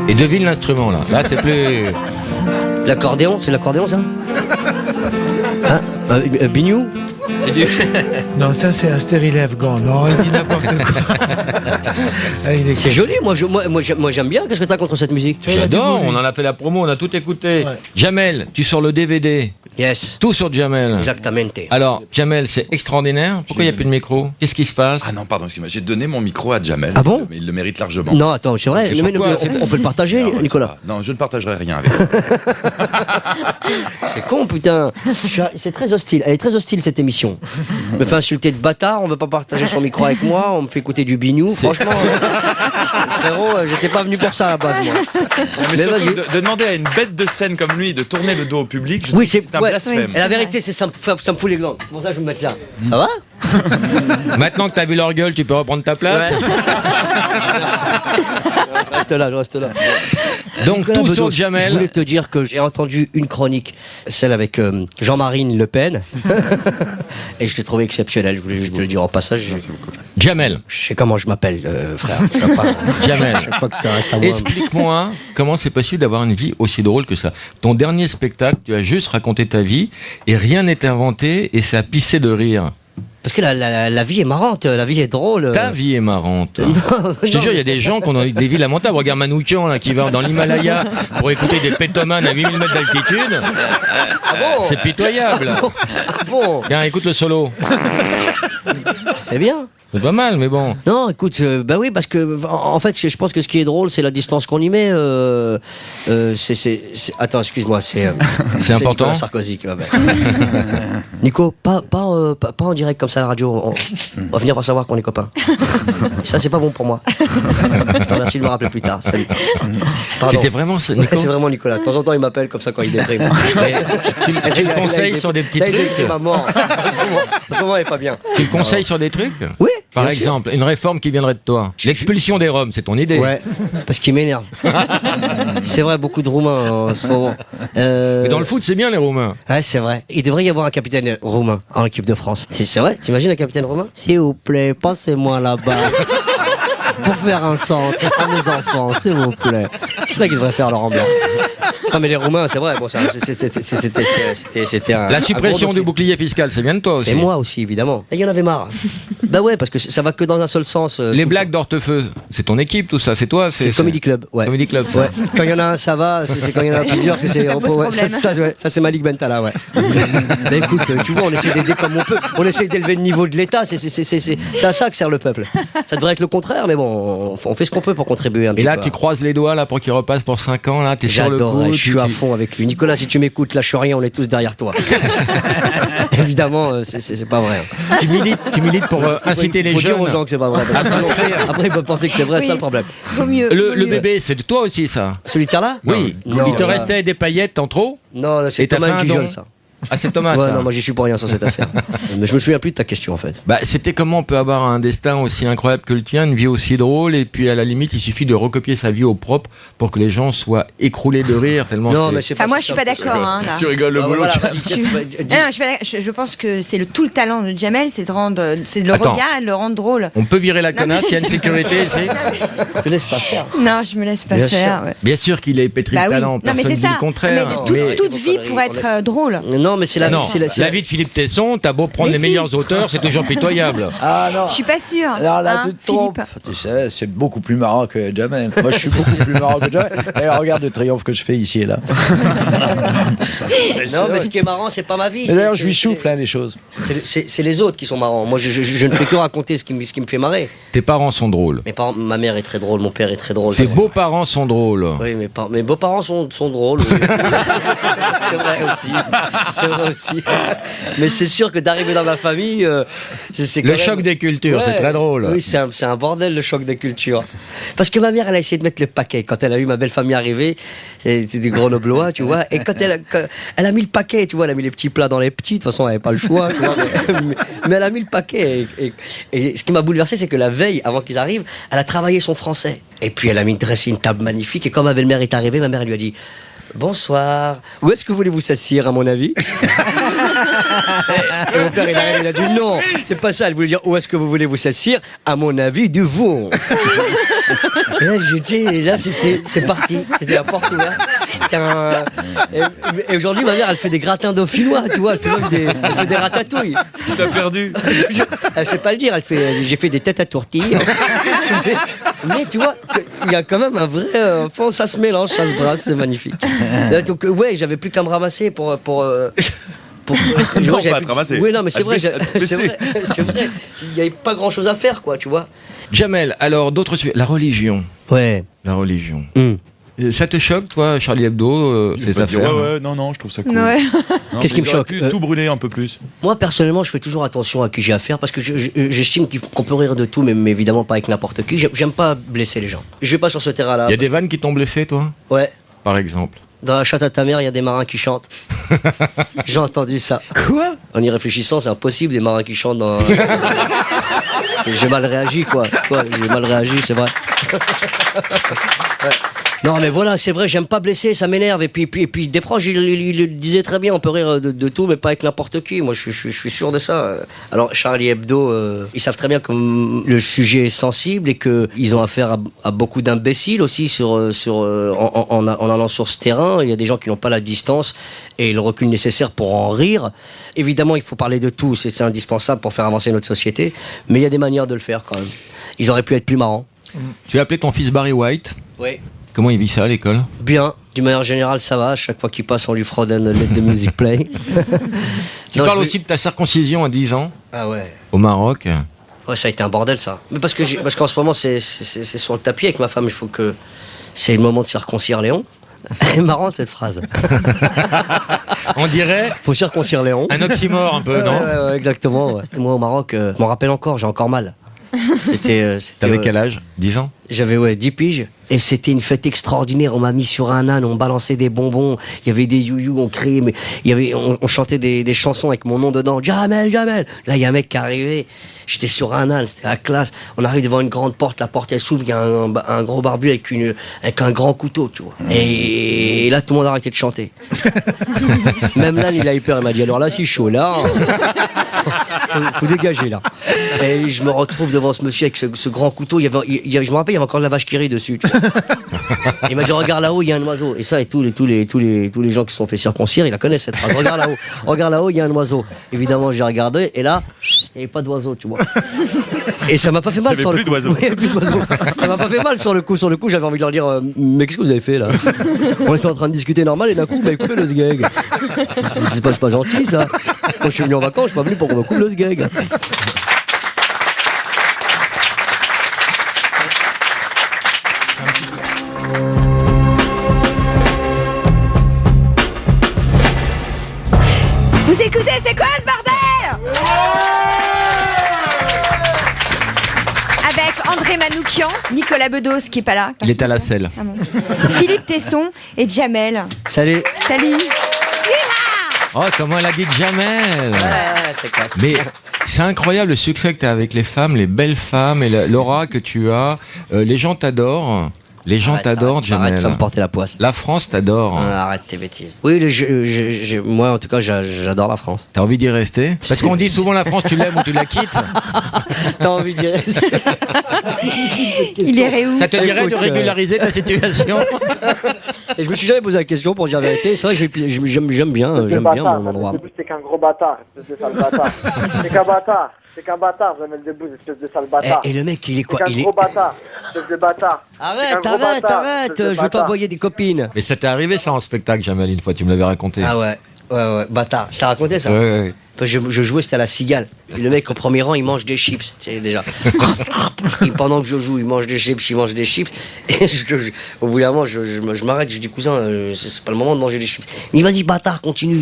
Et devine l'instrument là. Là, c'est plus. L'accordéon, c'est l'accordéon ça? Hein? Bignou? Non, ça c'est un stérilet afghan. Non, il dit n'importe quoi. Ah, il est C'est joli, moi j'aime bien. Qu'est-ce que t'as contre cette musique? J'adore, on en a fait la promo, on a tout écouté. Ouais. Jamel, tu sors le DVD. Yes. Tout sur Jamel. Exactamente. Alors, Jamel, c'est extraordinaire. Pourquoi il n'y a plus de micro? Qu'est-ce qui se passe? Ah non, pardon, excuse-moi. J'ai donné mon micro à Jamel. Ah bon? Mais il le mérite largement. Non, attends, c'est vrai. C'est Mais pourquoi on peut le partager, Alors, Nicolas. Non, je ne partagerai rien avec vous. C'est con, putain. C'est très hostile. Elle est très hostile cette émission. Me fait insulter de bâtard. On veut pas partager son micro avec moi. On me fait écouter du bignou. Franchement, frérot, j'étais pas venu pour ça à la base, moi. Mais vas-y. surtout, de demander à une bête de scène comme lui de tourner le dos au public, je Oui, trouve que c'est un ouais. blasphème. Et la vérité, c'est ça me fout les glandes. C'est pour ça que je vais me mettre là. Ça va? Maintenant que t'as vu leur gueule, tu peux reprendre ta place. Reste là. Donc, Nicolas tout Bedos, sur je Jamel. voulais te dire que j'ai entendu une chronique, celle avec Jean-Marie Le Pen, et je l'ai trouvé exceptionnelle. Je voulais juste te le dire en passage. Jamel. Je sais comment je m'appelle, frère. Je sais pas. Jamel. Chaque fois que tu t'adresses à moi. Explique-moi comment c'est possible d'avoir une vie aussi drôle que ça. Ton dernier spectacle, tu as juste raconté ta vie et rien n'est inventé et ça a pissé de rire. Parce que la vie est marrante, la vie est drôle. Ta vie est marrante. Non, Je te non. jure, il y a des gens qui ont des vies lamentables. Regarde Manoukian là, qui va dans l'Himalaya pour écouter des pétomanes à 8000 mètres d'altitude. Ah bon? C'est pitoyable. Ah bon? Tiens, écoute le solo. C'est bien. C'est pas mal, mais bon. Non, écoute, bah oui, parce que en fait, je pense que ce qui est drôle, c'est la distance qu'on y met. Attends, excuse-moi, c'est important. Nicolas Sarkozy qui va mettre. Nico, pas en direct comme ça à la radio. On va finir par savoir qu'on est copains. Ça, c'est pas bon pour moi. Je te remercie de me rappeler plus tard. Salut. Pardon. C'était vraiment Nico. Ouais, c'est vraiment Nicolas. De temps en temps, il m'appelle comme ça quand il déprime. Mais tu le conseilles sur des petits trucs. Il ma mort. En ce moment, elle est pas bien. Tu le conseilles sur des trucs? Oui. Par bien sûr. exemple, une réforme qui viendrait de toi. L'expulsion des Roms, c'est ton idée. Ouais, parce qu'il m'énerve. C'est vrai, beaucoup de Roumains en ce moment. Mais dans le foot, c'est bien les Roumains. Ouais, c'est vrai. Il devrait y avoir un capitaine roumain en équipe de France. C'est vrai, t'imagines un capitaine roumain? S'il vous plaît, passez-moi là-bas. Pour faire un centre à mes enfants, s'il vous plaît. C'est ça qu'il devrait faire, Laurent Blanc. Non mais les Roumains, c'est vrai, bon, c'était un... La un suppression gros du dossier. bouclier fiscal, c'est bien de toi aussi. C'est moi aussi, évidemment. Et il y en avait marre. Bah ouais, parce que ça va que dans un seul sens. Les blagues d'Hortefeux, c'est ton équipe tout ça, c'est toi? C'est Comedy Club, ouais. Comedy Club. Ouais. Quand il y en a un, ça va. C'est quand il y en a plusieurs que c'est. Ça pose Ouais, problème. ça, c'est Malik Bentala, ouais. Mais écoute, tu vois, on essaie d'aider comme on peut. On essaie d'élever le niveau de l'État. C'est à ça que sert le peuple. Ça devrait être le contraire, mais bon, on fait ce qu'on peut pour contribuer un petit Et peu. là, tu croises les doigts là pour qu'il repasse pour 5 ans, là, t'es sur le J'adore, coup. je suis à fond avec lui. Nicolas, si tu m'écoutes, lâche rien, on est tous derrière toi. Évidemment, c'est pas vrai. Tu milites pour inciter les faut jeunes dire aux gens que c'est pas vrai. à s'inscrire. Après, ils peuvent penser que c'est vrai, Oui. c'est ça le problème. Vaut mieux. Le bébé, c'est de toi aussi, ça? Solitaire-là? Oui. Non, Il te ça- restait des paillettes en trop? Non, là, c'est Et t'as Thomas fait un Gijol, don ça. Ah, c'est Thomas, Ouais, ça. non, moi j'y suis pour rien sur cette affaire. Mais je me souviens plus de ta question en fait. Bah, c'était comment on peut avoir un destin aussi incroyable que le tien, une vie aussi drôle, et puis à la limite, il suffit de recopier sa vie au propre pour que les gens soient écroulés de rire tellement Non, mais c'est Enfin, moi, je suis pas d'accord. Hein, là. Tu rigoles le Ah, boulot. voilà, tu- vas-y, Je suis pas d'accord. Je pense que c'est tout le talent de Jamel, c'est le Attends. regard et de le rendre drôle. On peut virer la Non, connasse, mais- il y a une sécurité ici. te laisse pas faire. Non, je me laisse pas Bien faire. sûr. Ouais. Bien sûr qu'il est pétri Bah de oui. talent, Non, mais personne c'est dit ça. le contraire. Mais toute vie pourrait être drôle. Non, mais c'est la Non, vie. la vie de Philippe Tesson, t'as beau prendre Mais les si. meilleurs auteurs, c'est toujours pitoyable. Ah non. Je suis pas sûre. Alors là, hein, tu te trompes. Tu sais, c'est beaucoup plus marrant que Jamel. Moi, je suis beaucoup plus marrant que Jamel. Et regarde le triomphe que je fais ici et là. Non, mais ce qui est marrant, c'est pas ma vie. Mais d'ailleurs, c'est- je lui c'est- souffle hein, les choses. C'est les autres qui sont marrants. Moi, je ne fais que raconter ce qui me fait marrer. Tes parents sont drôles. Mes parents, ma mère est très drôle, mon père est très drôle. Tes ça, beaux-parents sont drôles. Oui, mes beaux-parents sont drôles. Oui. C'est vrai aussi. C'est vrai aussi. Mais c'est sûr que d'arriver dans ma famille, c'est quand Le même- choc des cultures, c'est très drôle. Oui, c'est un bordel le choc des cultures. Parce que ma mère, elle a essayé de mettre le paquet quand elle a eu ma belle famille arriver. C'est des Grenoblois, tu vois. Et quand elle a mis le paquet, tu vois, elle a mis les petits plats dans les petits. De toute façon, elle n'avait pas le choix. Tu vois, mais elle a mis le paquet. Et ce qui m'a bouleversé, c'est que la veille, avant qu'ils arrivent, elle a travaillé son français. Et puis elle a dressé une table magnifique. Et quand ma belle-mère est arrivée, ma mère elle lui a dit: bonsoir, où est-ce que voulez-vous s'assire à mon avis? Et mon père il arrive, il a dit non, c'est pas ça, elle voulait dire où est-ce que vous voulez vous s'assire? À mon avis, du vent. Et là c'est parti, c'était la porte ouverte. Et aujourd'hui ma mère elle fait des gratins dauphinois, tu vois, elle fait même elle fait des ratatouilles. Tu l'as perdu. Elle sait pas le dire, j'ai fait des têtes à tourtière. Mais tu vois, il y a quand même un vrai fond, ça se mélange, ça se brasse, c'est magnifique. Donc ouais, j'avais plus qu'à me ramasser pour Non, j'avais pas plus- te ramasser. Oui, non, mais c'est À te vrai, baisser, à te c'est baisser. vrai, c'est vrai. Il n'y avait pas grand chose à faire, quoi, tu vois. Jamel, alors d'autres sujets. La religion. Ouais. La religion. Hum. Ça te choque, toi, Charlie Hebdo, Je vais les pas dire, affaires ouais, non, je trouve ça cool. Ouais. Non, Qu'est-ce qui mais me ils auraient choque pu tout brûler un peu plus. Moi, personnellement, je fais toujours attention à qui j'ai affaire parce que j'estime qu'on peut rire de tout, mais évidemment pas avec n'importe qui. J'aime pas blesser les gens. Je vais pas sur ce terrain-là. Il y a des vannes qui t'ont blessé, toi? Ouais. Par exemple. Dans la chatte à ta mère, il y a des marins qui chantent. J'ai entendu ça. Quoi? En y réfléchissant, c'est impossible, des marins qui chantent dans... J'ai mal réagi, quoi. J'ai mal réagi, c'est vrai. Ouais. Non, mais voilà, c'est vrai, j'aime pas blesser, ça m'énerve. Et puis des proches, ils le disaient très bien, on peut rire de tout, mais pas avec n'importe qui. Moi, je suis sûr de ça. Alors, Charlie Hebdo, ils savent très bien que le sujet est sensible et qu'ils ont affaire à beaucoup d'imbéciles aussi en allant sur ce terrain. Il y a des gens qui n'ont pas la distance et le recul nécessaire pour en rire. Évidemment, il faut parler de tout, c'est indispensable pour faire avancer notre société, mais il y a des manières de le faire quand même. Ils auraient pu être plus marrants. Tu as appelé ton fils Barry White. Oui. Comment il vit ça à l'école? Bien, d'une manière générale, ça va. Chaque fois qu'il passe, on lui fraude une lettre de music play. Tu parles aussi de ta circoncision à 10 ans Ah ouais. au Maroc. Ouais, ça a été un bordel, ça. Mais parce qu'en ce moment, c'est sur le tapis avec ma femme. Il faut que... C'est le moment de circoncire Léon. Elle est marrante, cette phrase. On dirait... Faut circoncire Léon. Un oxymore un peu, non? Ouais, exactement. Ouais. Moi, au Maroc, je m'en rappelle encore, j'ai encore mal. T'avais quel âge? 10 ans? J'avais 10 piges. Et c'était une fête extraordinaire. On m'a mis sur un âne, on balançait des bonbons. Il y avait des you-you, on criait, mais on chantait des chansons avec mon nom dedans. Jamel, Jamel. Là, il y a un mec qui est arrivé. J'étais sur un âne, c'était la classe. On arrive devant une grande porte, la porte elle s'ouvre, il y a un gros barbu avec un grand couteau, tu vois. Et là, tout le monde a arrêté de chanter. Même l'âne, il a eu peur. Il m'a dit, alors là, c'est chaud, là. Faut dégager, là. Et je me retrouve devant ce monsieur avec ce grand couteau. Je me rappelle, il y avait encore de la vache qui rit dessus. Tu vois. Il m'a dit, regarde là-haut, il y a un oiseau. Et ça, et tous les gens qui se sont fait circoncire, ils la connaissent cette phrase. Regarde là-haut, il y a un oiseau. Évidemment, j'ai regardé, et là, il n'y avait pas d'oiseau, tu vois. Et ça m'a pas fait mal sur le coup. Il n'y avait plus d'oiseaux. Ça m'a pas fait mal sur le coup. Sur le coup, j'avais envie de leur dire, mais qu'est-ce que vous avez fait là? On était en train de discuter normal et d'un coup, vous m'avez coupé le sgeg. C'est pas gentil, ça. Quand je suis venu en vacances, je suis pas venu pour qu'on me coupe le sgeg. Vous écoutez, c'est quoi ce bordel? Manoukian, Nicolas Bedos qui est pas là. Il est à la selle. Ah bon. Philippe Tesson et Jamel. Salut. Salut. Oh, comment elle a dit Jamel. Ouais, c'est classe. Mais c'est incroyable le succès que tu as avec les femmes, les belles femmes et l'aura que tu as. Les gens t'adorent. Les gens t'adorent, Jamel. Arrête de me porter la poisse. La France t'adore. Arrête tes bêtises. Oui, moi en tout cas, j'adore la France. T'as envie d'y rester? Parce qu'on dit souvent la France, tu l'aimes ou tu la quittes. T'as envie d'y rester? Il irait où? Ça te dirait de régulariser ta situation? Et je me suis jamais posé la question pour dire la vérité. C'est vrai que j'aime bien mon endroit. Jamel Debbouze, c'est qu'un gros bâtard, espèce de sale bâtard. C'est qu'un bâtard. C'est qu'un bâtard, Jamel Debbouze, espèce de sale bâtard. Et le mec, il est quoi? C'est qu'un gros bâtard, espèce de bâtard. Arrête, je vais t'envoyer des copines. Mais ça t'est arrivé ça en spectacle, Jamel, une fois, tu me l'avais raconté. Ah ouais, bâtard. Je t'ai raconté ça? Ouais. Je jouais, c'était à la Cigale. Et le mec au premier rang, il mange des chips, tu sais, déjà. Et pendant que je joue, il mange des chips. Et au bout d'un moment, je m'arrête, je dis cousin, c'est pas le moment de manger des chips. Mais vas-y, bâtard, continue,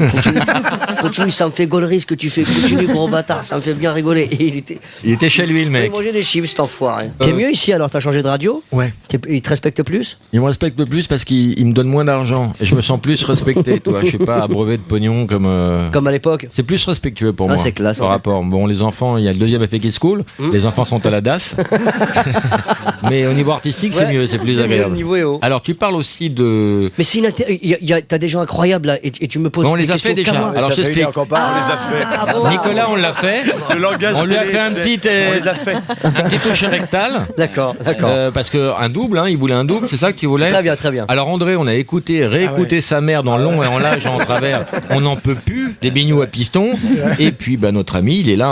ça me fait gaulerie ce que tu fais. Continue, gros bâtard, ça me fait bien rigoler. Et il était chez lui, le mec. Il mangeait des chips, cet enfoiré. T'es mieux ici alors, t'as changé de radio? Ouais. Il te respecte plus? Il me respecte plus parce qu'il me donne moins d'argent. Et je me sens plus respecté, toi. Je sais pas, abreuvé de pognon comme à l'époque. C'est plus respectueux pour moi. C'est classe. Par rapport. Bon, les enfants, il y a le deuxième effet qui se coule. Les enfants sont à la DAS. Mais au niveau artistique, c'est mieux, c'est plus agréable. Le niveau est haut. Alors, tu parles aussi de. Mais t'as des gens incroyables là, et tu me poses on des les a questions fait déjà. Alors, je t'explique. On les a fait. Bon. Nicolas, on l'a fait. Le langage on lui a télé, fait un petit toucher rectal. D'accord. Parce qu'un double, il voulait un double, c'est ça que tu voulais? Très bien. Alors, André, on a réécouté sa mère dans long et en large et en travers. On n'en peut plus. Des bignoux à piston. Et puis, notre ami, il est là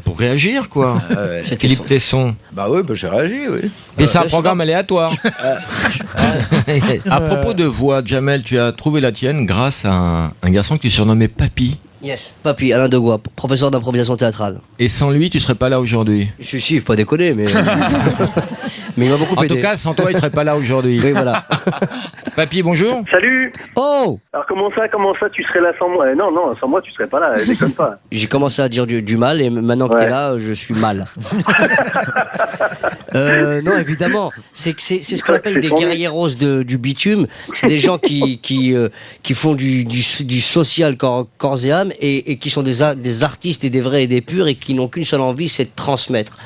pour réagir, quoi. Philippe Tesson. Bah oui, j'ai réagi, oui. Et c'est un programme aléatoire. À propos de voix, Jamel, tu as trouvé la tienne grâce à un garçon que tu surnommais Papy. Yes, Papy, Alain Degois, professeur d'improvisation théâtrale. Et sans lui, tu serais pas là aujourd'hui? Si, faut pas déconner, mais. Mais il m'a beaucoup aidé. En tout cas, sans toi, il serait pas là aujourd'hui. Oui, voilà. Papy, bonjour. Salut. Oh. Alors comment ça, tu serais là sans moi? Non, sans moi, tu serais pas là, déconne pas. J'ai commencé à dire du mal, et maintenant que t'es là, je suis mal. Non, évidemment. C'est ce qu'on appelle des guerrieros du bitume. C'est des gens qui font du social corps et âme, et qui sont des artistes et des vrais et des purs, et qui n'ont qu'une seule envie, c'est de transmettre.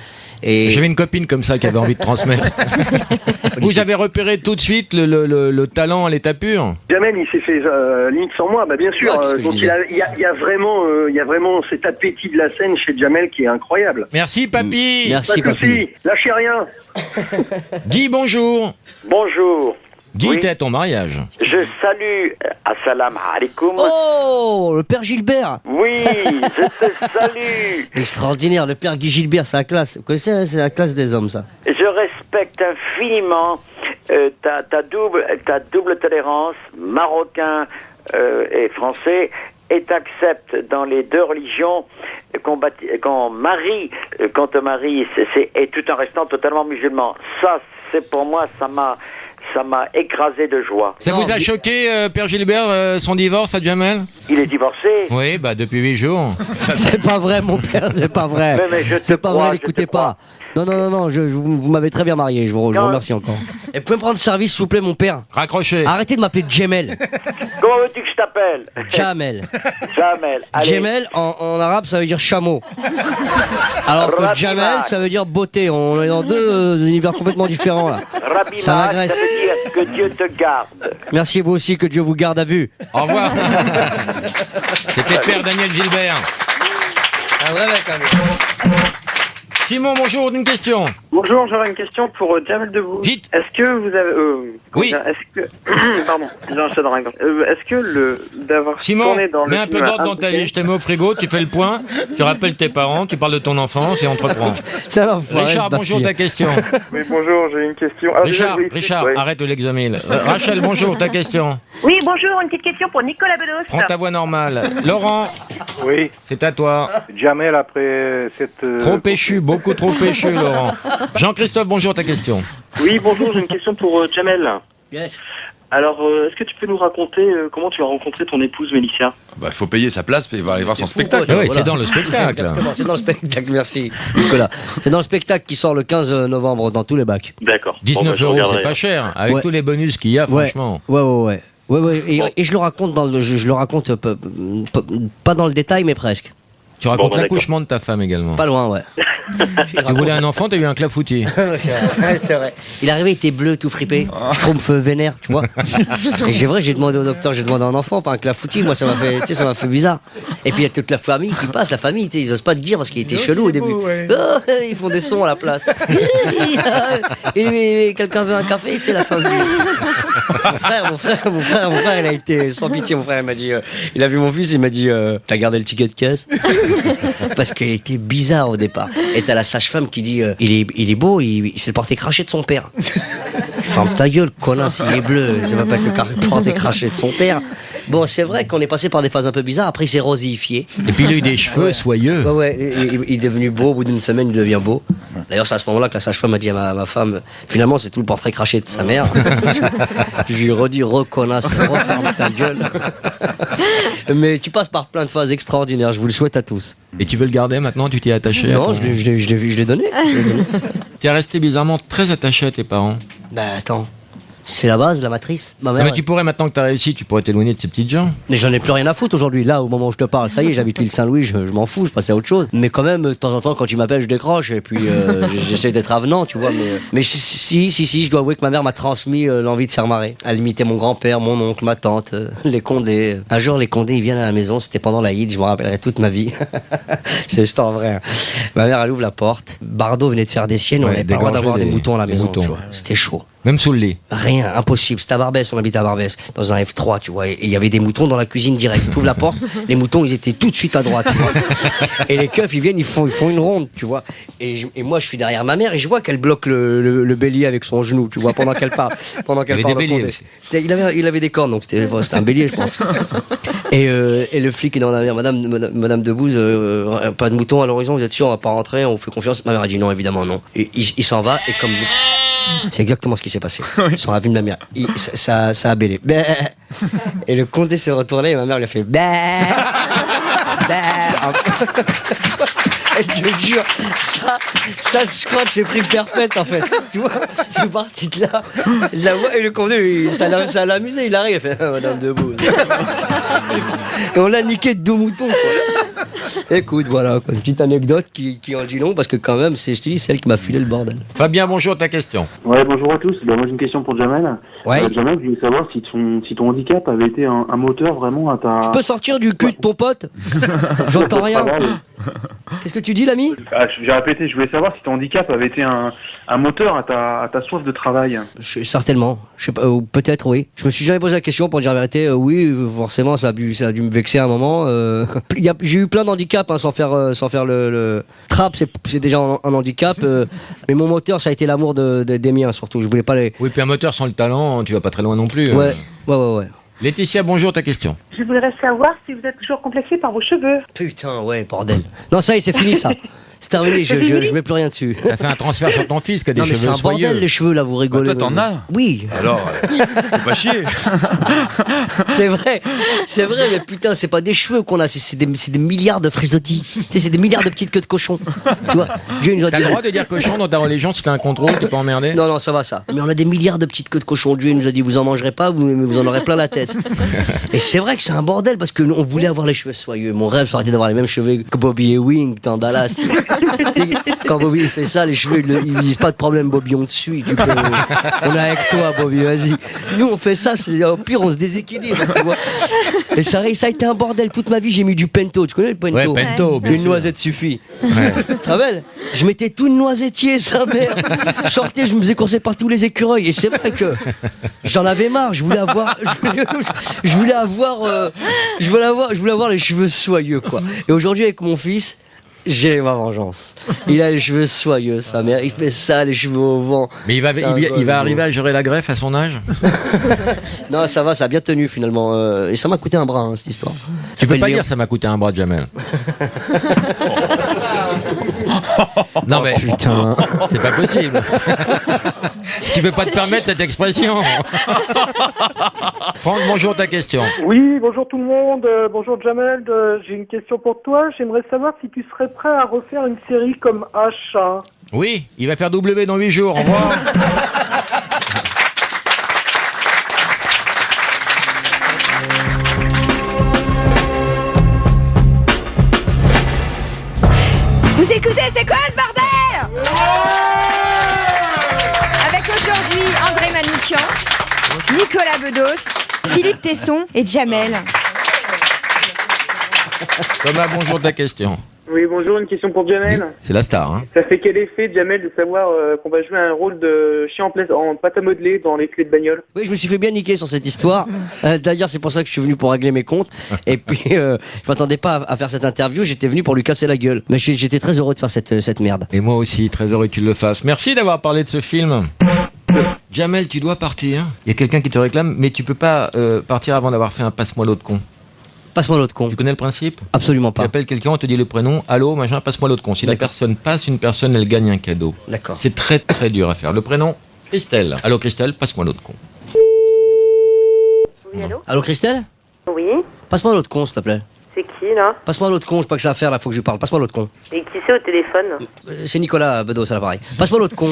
Et... J'avais une copine comme ça qui avait envie de transmettre. Vous avez repéré tout de suite le talent à l'état pur? Jamel, il s'est fait limite sans moi, bien sûr. Donc il y a vraiment cet appétit de la scène chez Jamel qui est incroyable. Merci Papy. Merci Papy. Lâchez rien. Guy, bonjour. Bonjour. Guy, t'es à ton mariage. Je salue. Assalamu alaikum. Oh, le père Gilbert. Oui, je te salue. Extraordinaire, le père Guy Gilbert, c'est la classe. Vous connaissez, c'est la classe des hommes, ça. Je respecte infiniment ta double tolérance, marocain et français, et t'acceptes dans les deux religions qu'on te marie, et tout en restant totalement musulman. Ça, c'est pour moi, ça m'a écrasé de joie. Ça vous a choqué, Père Gilbert, son divorce à Jamel? Il est divorcé. Oui, depuis 8 jours. C'est pas vrai, mon père, c'est pas vrai. C'est pas vrai, n'écoutez pas. Non, vous m'avez très bien marié, je vous remercie encore. Et vous pouvez me prendre service, s'il vous plaît, mon père? Raccrochez. Arrêtez de m'appeler Jamel. Comment veux-tu que je t'appelle? Jamel. Allez. Jamel, en arabe, ça veut dire chameau. Alors que Jamel, ça veut dire beauté. On est dans deux univers complètement différents, là. Rabbi ça Mahal, m'agresse. ça veut dire que Dieu te garde. Merci, vous aussi, que Dieu vous garde à vue. Au revoir. C'était Père Daniel Gilbert. Un vrai mec, quand même. Simon, bonjour, une question. Bonjour, j'aurais une question pour Jamel Debbouze. Dites. Est-ce que vous avez... oui. Est-ce que... Pardon, j'ai un chat dans la gorge. Est-ce que d'avoir Simon, tourné dans le mets un peu d'ordre dans ta vie. Je te mets au frigo, tu fais le point, tu rappelles tes parents, tu parles de ton enfance et entreprends. Richard, bonjour, ta question. Oui, bonjour, j'ai une question. Richard, arrête l'examen. Rachel, bonjour, ta question. Oui, bonjour, une petite question pour Nicolas Bedos. Prends ta voix normale. Laurent. Oui. C'est à toi. Jamel, après cette... Trop péchu, beaucoup trop péchu, Laurent. Jean-Christophe, bonjour, ta question. Oui, bonjour, j'ai une question pour Jamel. Yes. Alors, est-ce que tu peux nous raconter comment tu as rencontré ton épouse Mélicia? Bah, faut payer sa place, puis il va aller voir son spectacle. Ah ouais, c'est dans le spectacle. Exactement, c'est dans le spectacle, merci Nicolas. C'est dans le spectacle qui sort le 15 novembre dans tous les bacs. D'accord. 19 je euros, regarderai. c'est pas cher. Avec Ouais. tous les bonus qu'il y a, franchement. Ouais. Et je le raconte je le raconte pas dans le détail, mais presque. Tu racontes Bon, bah, l'accouchement de ta femme également. Pas loin, ouais. Tu voulais un enfant, t'as eu un clafoutis. C'est vrai. Il est arrivé, il était bleu, tout fripé. Je trouve vénère, tu vois. Et j'ai demandé au docteur, j'ai demandé un enfant, pas un clafoutis. Moi, ça m'a fait bizarre. Et puis il y a toute la famille qui passe, ils osent pas te dire parce qu'il était chelou au début. Ouais. Oh, ils font des sons à la place. Et quelqu'un veut un café, tu sais, la femme. Mon frère, il a été sans pitié. Mon frère, il m'a dit, il a vu mon fils, il m'a dit, t'as gardé le ticket de caisse? Parce qu'il était bizarre au départ. Et t'as la sage-femme qui dit, il est beau, il s'est le porté craché de son père. Ferme ta gueule, connasse, il est bleu, ça va pas être le porté craché de son père. Bon, c'est vrai qu'on est passé par des phases un peu bizarres. Après, il s'est rosifié. Et puis il a eu des cheveux soyeux. Ouais, il est devenu beau. Au bout d'une semaine, il devient beau. D'ailleurs, c'est à ce moment-là que la sage-femme a dit à ma femme, finalement, c'est tout le portrait craché de sa mère. Je lui ai redit, reconnaisse, referme ta gueule. Mais tu passes par plein de phases extraordinaires. Je vous le souhaite à tous. Et tu veux le garder maintenant? Tu t'y es attaché? Non, je l'ai donné. Tu es resté bizarrement très attaché à tes parents. Bah attends, c'est la base, la matrice. Ma Ah, mère. mais tu pourrais, maintenant que tu as réussi, tu pourrais t'éloigner de ces petites gens. Mais j'en ai plus rien à foutre aujourd'hui. Là, au moment où je te parle, ça y est, j'habite l'île Saint-Louis, je m'en fous, je passe à autre chose. Mais quand même, de temps en temps, quand tu m'appelles, je décroche. Et puis, j'essaie d'être avenant, tu vois. Mais si, je dois avouer que ma mère m'a transmis l'envie de faire marrer. Elle imitait mon grand-père, mon oncle, ma tante, les Condés. Un jour, les Condés, ils viennent à la maison, c'était pendant l'Aïd, je me rappellerai toute ma vie. C'est juste en vrai. Hein. Ma mère, elle ouvre la porte. Bardot venait de faire des siennes, on Ouais, n'avait pas le droit d'avoir des moutons à la des maison. moutons. Tu vois. C'était chaud. Même sous le lit. Rien, impossible. C'était à Barbès, on habite à Barbès, dans un F3, tu vois. Et il y avait des moutons dans la cuisine direct. Tu ouvres la porte, les moutons, ils étaient tout de suite à droite, tu vois. Et les keufs, ils viennent, ils font une ronde, tu vois. Et moi, je suis derrière ma mère et je vois qu'elle bloque le bélier avec son genou, tu vois, pendant qu'elle parle. Pendant qu'elle Il y parle. avait des béliers aussi. Il avait des cornes, donc c'était un bélier, je pense. Et le flic est dans la mère, Madame Debouze, pas de moutons à l'horizon, vous êtes sûr, on va pas rentrer, on vous fait confiance. Ma mère a dit non, évidemment non. Et il s'en va et comme... C'est exactement ce qui s'est passé. Sur la vie de ma mère. Ça a bêlé. Et le Condé s'est retourné et ma mère lui a fait. Je te jure, ça, je crois que j'ai pris perpète en fait. Tu vois, c'est parti de là. La voix et le Condé, ça l'a amusé. Il arrive, il a fait Madame Debout. Et on l'a niqué de 2 moutons, quoi. Écoute, voilà, une petite anecdote qui en dit long parce que quand même, je te dis, c'est elle qui m'a filé le bordel. Fabien, bonjour, ta question. Ouais, bonjour à tous. Moi, j'ai une question pour Jamel. Ouais. Jamel, je voulais savoir si ton handicap avait été un moteur vraiment à ta... Je peux sortir du cul de ton pote? J'entends rien. Qu'est-ce que tu dis, l'ami? J'ai répété, je voulais savoir si ton handicap avait été un moteur à ta soif de travail. Certainement. Je sais pas, ou peut-être, oui. Je me suis jamais posé la question, pour dire la vérité. Oui, forcément, ça a dû me vexer à un moment. J'ai eu plein d'handicaps, hein, sans faire le trap, c'est déjà un handicap. Mais mon moteur, ça a été l'amour des miens, surtout. Je voulais pas les... Oui, puis un moteur sans le talent, tu vas pas très loin non plus. Ouais. Laetitia, bonjour, ta question. Je voudrais savoir si vous êtes toujours complexé par vos cheveux. Putain, ouais, bordel. Non, ça y est, c'est fini, ça. C'est terminé, je mets plus rien dessus. T'as fait un transfert sur ton fils qui a des non, mais cheveux c'est un bordel, soyeux. les cheveux, là, vous rigolez. Bah, toi, t'en as? Oui. Alors, faut pas chier. C'est vrai, mais putain, c'est pas des cheveux qu'on a, c'est des milliards de frisottis. Tu sais, c'est des milliards de petites queues de cochon. Tu vois, Dieu nous a dit. T'as le droit de dire cochon dans ta religion si t'as un contrôle, t'es pas emmerdé? Non, ça va, ça. Mais on a des milliards de petites queues de cochon. Dieu nous a dit, vous en mangerez pas, mais vous en aurez plein la tête. Et c'est vrai que c'est un bordel parce que on voulait avoir les cheveux soyeux. Mon rêve, ça aurait été d'avoir les mêmes cheveux que Bobby Ewing dans Dallas. Quand Bobby il fait ça, les cheveux, ils disent pas de problème, Bobby, on te suit. On est avec toi, Bobby, vas-y. Nous, on fait ça, au pire, on se déséquilibre, tu vois. Et ça a été un bordel. Toute ma vie, j'ai mis du Pento. Tu connais le Pento? Ouais, Pento, bien Une sûr. noisette suffit. Tu te rappelles? Je mettais tout noisettier, sa mère. Je sortais, je me faisais courser par tous les écureuils. Et c'est vrai que j'en avais marre. Je voulais avoir les cheveux soyeux, quoi. Et aujourd'hui, avec mon fils, j'ai ma vengeance. Il a les cheveux soyeux, sa mère. Il fait ça, les cheveux au vent. Mais il va arriver à gérer la greffe à son âge? Non, ça va, ça a bien tenu finalement. Et ça m'a coûté un bras, hein, cette histoire. Tu peux pas dire ça m'a coûté un bras de Jamel. Non mais Putain. c'est pas possible. Tu peux pas te permettre cette expression. Franck, bonjour, ta question. Oui, bonjour tout le monde, bonjour Jamel, j'ai une question pour toi. J'aimerais savoir si tu serais prêt à refaire une série comme H. Hein. Oui, il va faire W dans 8 jours. Au revoir. Vous écoutez, c'est quoi ce bordel? Avec aujourd'hui André Manoukian, Nicolas Bedos, Philippe Tesson et Jamel. Thomas, bonjour, ta question. Oui, bonjour, une question pour Jamel. C'est la star, hein. Ça fait quel effet, Jamel, de savoir qu'on va jouer un rôle de chien en pâte à modeler dans les clés de bagnole? Oui, je me suis fait bien niquer sur cette histoire. D'ailleurs, c'est pour ça que je suis venu pour régler mes comptes. Et puis, je m'attendais pas à faire cette interview. J'étais venu pour lui casser la gueule. Mais j'étais très heureux de faire cette merde. Et moi aussi, très heureux qu'il le fasse. Merci d'avoir parlé de ce film. Jamel, tu dois partir. Il y a quelqu'un qui te réclame, mais tu peux pas partir avant d'avoir fait un passe-moi l'autre con. Passe-moi l'autre con. Tu connais le principe? Absolument pas. Tu appelles quelqu'un, on te dit le prénom, allô, machin, passe-moi l'autre con. Si la personne passe, une personne, elle gagne un cadeau. D'accord. C'est très très dur à faire. Le prénom, Christelle. Allô Christelle, passe-moi l'autre con. Oui, allô? Allô, Christelle? Oui, Passe-moi l'autre con, s'il te plaît. c'est qui là? Passe-moi l'autre con, je sais pas que ça à faire là, faut que je lui parle. Passe-moi l'autre con. Et qui c'est au téléphone? C'est Nicolas Bedos à l'appareil. Passe-moi l'autre con.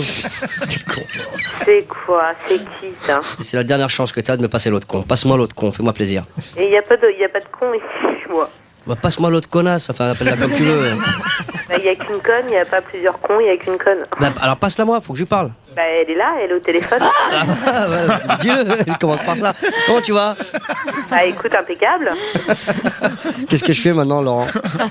C'est quoi? C'est qui ça? C'est la dernière chance que t'as de me passer l'autre con. Passe-moi l'autre con, fais-moi plaisir. Et il y a pas de con ici, moi. Bah, passe-moi l'autre connasse, enfin appelle-la comme tu veux. Bah, il y a qu'une conne, il y a pas plusieurs cons, il y a qu'une conne. Bah, alors passe-la moi, faut que je lui parle. Bah, elle est là, elle est au téléphone. Dieu, il commence par ça. Comment tu vas? Bah, écoute, impeccable. Qu'est-ce que je fais maintenant, Laurent?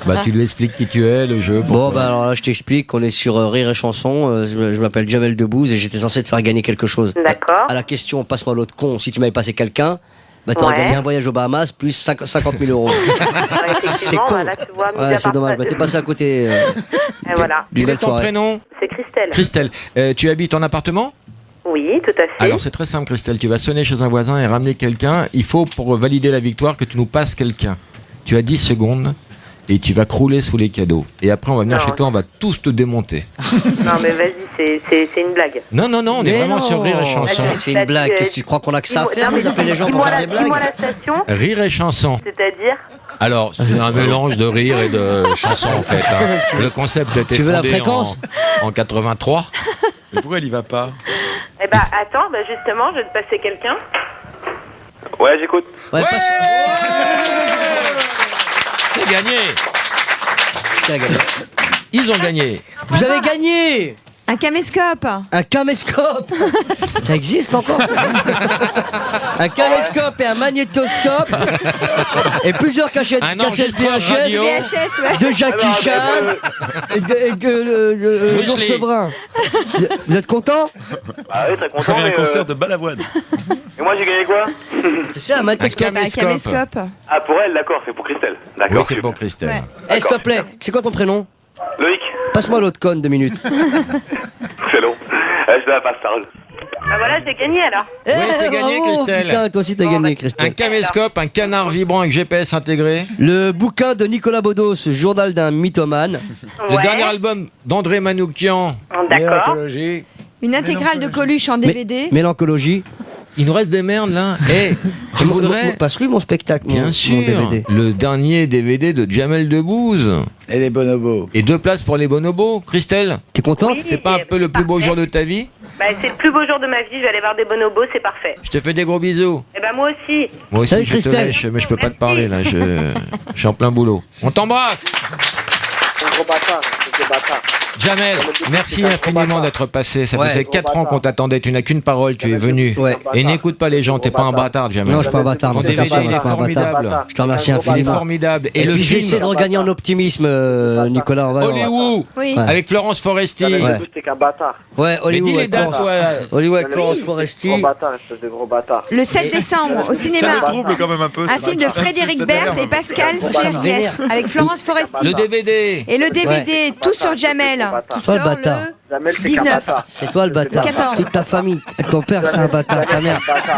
Bah tu lui expliques qui tu es, le jeu. Bon, bah alors là, je t'explique qu'on est sur Rire et Chanson. Je m'appelle Jamel Debbouze et j'étais censé te faire gagner quelque chose. D'accord. À la question, passe-moi l'autre con, si tu m'avais passé quelqu'un, bah t'aurais Ouais. gagné un voyage aux Bahamas plus 50 000 euros. C'est Effectivement, con. là, tu vois, mis Ouais, à c'est part dommage. ça, Bah, t'es passé à côté Et voilà. Tu d'une mets belle ton soirée. prénom? C'est Christelle. Christelle. Tu habites en appartement? Oui, tout à fait. Alors c'est très simple Christelle, tu vas sonner chez un voisin et ramener quelqu'un. Il faut pour valider la victoire que tu nous passes quelqu'un. Tu as 10 secondes et tu vas crouler sous les cadeaux. Et après on va venir Non. chez toi, on va tous te démonter. Non, mais vas-y, c'est une blague. Non, non, non, on est Mais vraiment non. sur Rire et Chanson. C'est une blague, qu'est-ce que tu crois qu'on a que ça à faire d'appeler les gens pour faire des Dis-moi blagues? la station, Rire et Chanson. c'est-à-dire. Alors, c'est un mélange de rire et de chanson en fait. Hein. Le concept a été Tu veux la fondé fréquence en 83. Mais pourquoi elle y va pas? Eh bah, attends, bah justement, je vais te passer quelqu'un. Ouais, j'écoute. Ouais, passe. C'est gagné. Qui a gagné? Ils ont gagné. Vous avez gagné Un caméscope. un caméscope. Ça existe encore ça? Un caméscope et un magnétoscope et plusieurs cassettes Un cassettes enregistreur radio. VHS, ouais. de Jackie Chan et de Bruce l'ours Lee. brun. Vous êtes content? Ah oui, très On content. fait un mais, concert de balavoine. Et moi, j'ai gagné quoi? C'est un magnétoscope. Un caméscope. Ah, pour elle, d'accord, c'est pour Christelle. D'accord. Oui, c'est pour Christelle. Ouais. Eh, s'il te plaît, c'est quoi ton prénom? Loïc, Passe-moi l'autre conne 2 minutes. c'est long. Je te la passe, Sarol. Bah voilà, j'ai gagné alors. Oui, c'est gagné, bravo, Christelle. Putain, toi aussi t'as gagné, Christelle. Un caméscope, un canard vibrant avec GPS intégré. Le bouquin de Nicolas Bedos, Journal d'un mythomane. Le Ouais. dernier album d'André Manoukian. D'accord. Une intégrale de Coluche en DVD. Mélancologie. Il nous reste des merdes là. Eh, tu voudrais Passe-lui mon spectacle, Bien mon sûr, DVD. le dernier DVD de Jamel Debbouze. Et les bonobos. Et 2 places pour les bonobos. Christelle, T'es contente? Oui. c'est pas un peu le plus beau jour de ta vie? Bah, c'est le plus beau jour de ma vie, je vais aller voir des bonobos, c'est parfait. Je te fais des gros bisous. Et bah, moi aussi. Moi aussi, Salut, je te Christelle. lèche, mais je peux pas te parler là. Je suis en plein boulot. On t'embrasse. C'est un gros bâtard, c'est des bâtards. Jamel, merci infiniment d'être passé. Ça Ouais. faisait 4 ans qu'on t'attendait. Tu n'as qu'une parole, tu es venu. Ouais. Et n'écoute pas les gens, t'es pas un bâtard, Jamel. Non, je suis pas un bâtard. Ton non, c'est DVD, sûr, il je est suis pas un bâtard. formidable. Je te remercie Il est infiniment. formidable. Et Et le puis je vais essayer film de regagner en optimisme, Nicolas. On va Hollywood, Oui. Ouais. avec Florence Foresti. Jamais Ouais. j'ai cru que t'es qu'un bâtard. Ouais, Mais dis Hollywood les avec dates, Florence. toi. Hollywood avec Jamais Florence j'ai cru. Foresti. Gros bâtard, espèce de gros bâtard. Le 7 décembre au Ça cinéma. me trouble quand même un peu. Un c'est film vrai. de Frédéric Ça Berth t'énerve et un peu. Pascal Ça me vénère. Ferriès avec Florence Foresti. Le DVD. Et le DVD Tout sur Jamel qui Toi, le sort bâtard. Jamel, c'est qu'un 19. bâtard. C'est toi le bâtard. 14. Toute ta famille. Ton père, c'est un bâtard.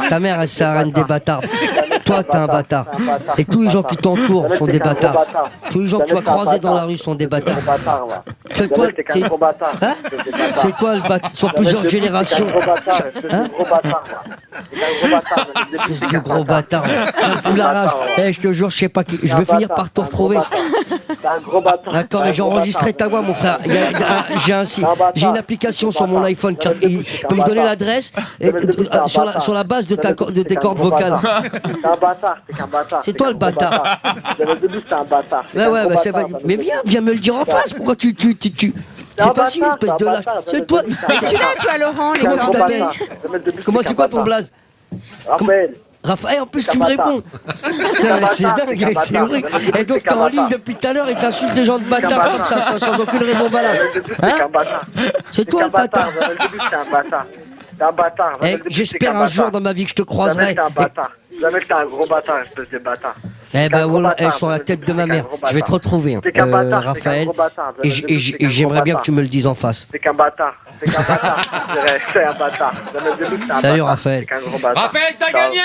Ta mère, elle, c'est la reine des bâtards. Toi, t'es un bâtard. Et tous les gens qui t'entourent sont des bâtards. Tous les gens que tu vas croiser dans la rue sont des bâtards. C'est toi, hein? C'est toi le bâtard sur plusieurs générations. Le gros bâtard. Ça me fout la rage. Je te jure, je sais pas qui. Je vais finir par te retrouver. Attends, mais j'ai enregistré ta voix, mon frère. J'ai une application sur mon iPhone qui peut me donner l'adresse sur la base de tes cordes vocales. T'es un bâtard, t'es qu'un bâtard. C'est toi le bâtard. C'est un bâtard. Mais viens me le dire en face. Pourquoi tu... C'est facile, espèce de lâche. C'est toi. C'est celui-là, toi, Laurent. Comment tu t'appelles? Comment c'est quoi ton blaze? Raphaël, en plus tu me réponds. C'est dingue, c'est vrai. Et donc t'es en ligne depuis tout à l'heure et t'insultes des gens de bâtards comme ça, sans aucune raison valable. Hein? C'est toi le bâtard. T'es un bâtard. J'espère un jour dans ma vie que je te croiserai. Jamais que t'es un gros bâtard, espèce de bâtard. Eh ben voilà, elles sont à la tête de ma mère. Je vais te retrouver, Raphaël. Et j'aimerais bien que tu me le dises en face. C'est qu'un bâtard. C'est qu'un bâtard. C'est un bâtard. Salut Raphaël. Raphaël, t'as gagné.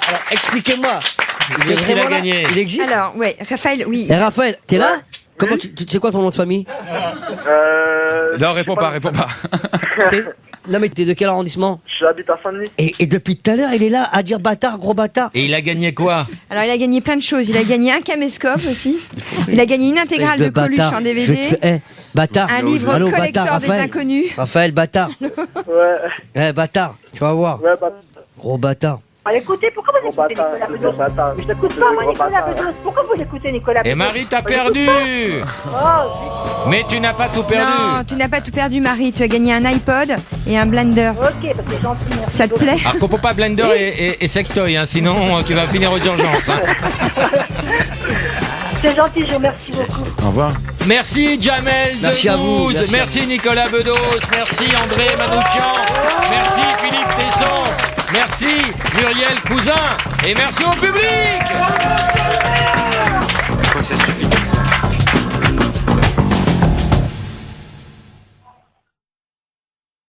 Alors expliquez-moi. Qu'est-ce qu'il a gagné? Il existe? Alors, ouais, Raphaël, oui. Et Raphaël, t'es là? Comment tu sais quoi ton nom de famille? Non, réponds pas. Non mais t'es de quel arrondissement? J'habite à Saint-Denis. Et depuis tout à l'heure, il est là à dire bâtard, gros bâtard. Et il a gagné quoi? Alors, il a gagné plein de choses. Il a gagné un caméscope aussi. Il a gagné une intégrale de Coluche en DVD. Bâtard. Un livre collector des inconnus. Raphaël, bâtard. Ouais. Bâtard, tu vas voir. Ouais, bâtard. Gros bâtard. Écoutez, pourquoi vous écoutez Nicolas Bedos? Je n'écoute pas, moi, Nicolas Bedos. Pourquoi vous écoutez Nicolas Bedos? Et Marie, t'as perdu. Mais tu n'as pas tout perdu. Non, tu n'as pas tout perdu, Marie. Tu as gagné un iPod et un Blender. Ok, c'est gentil. Ça te plaît? Alors qu'on faut pas Blender et sextoy, hein, sinon tu vas finir aux urgences. Hein. C'est gentil, je vous remercie beaucoup. Au revoir. Merci Jamel Debbouze, merci Nicolas Bedos, merci André Manouchian, merci Philippe Tesson, merci Muriel Cousin et merci au public.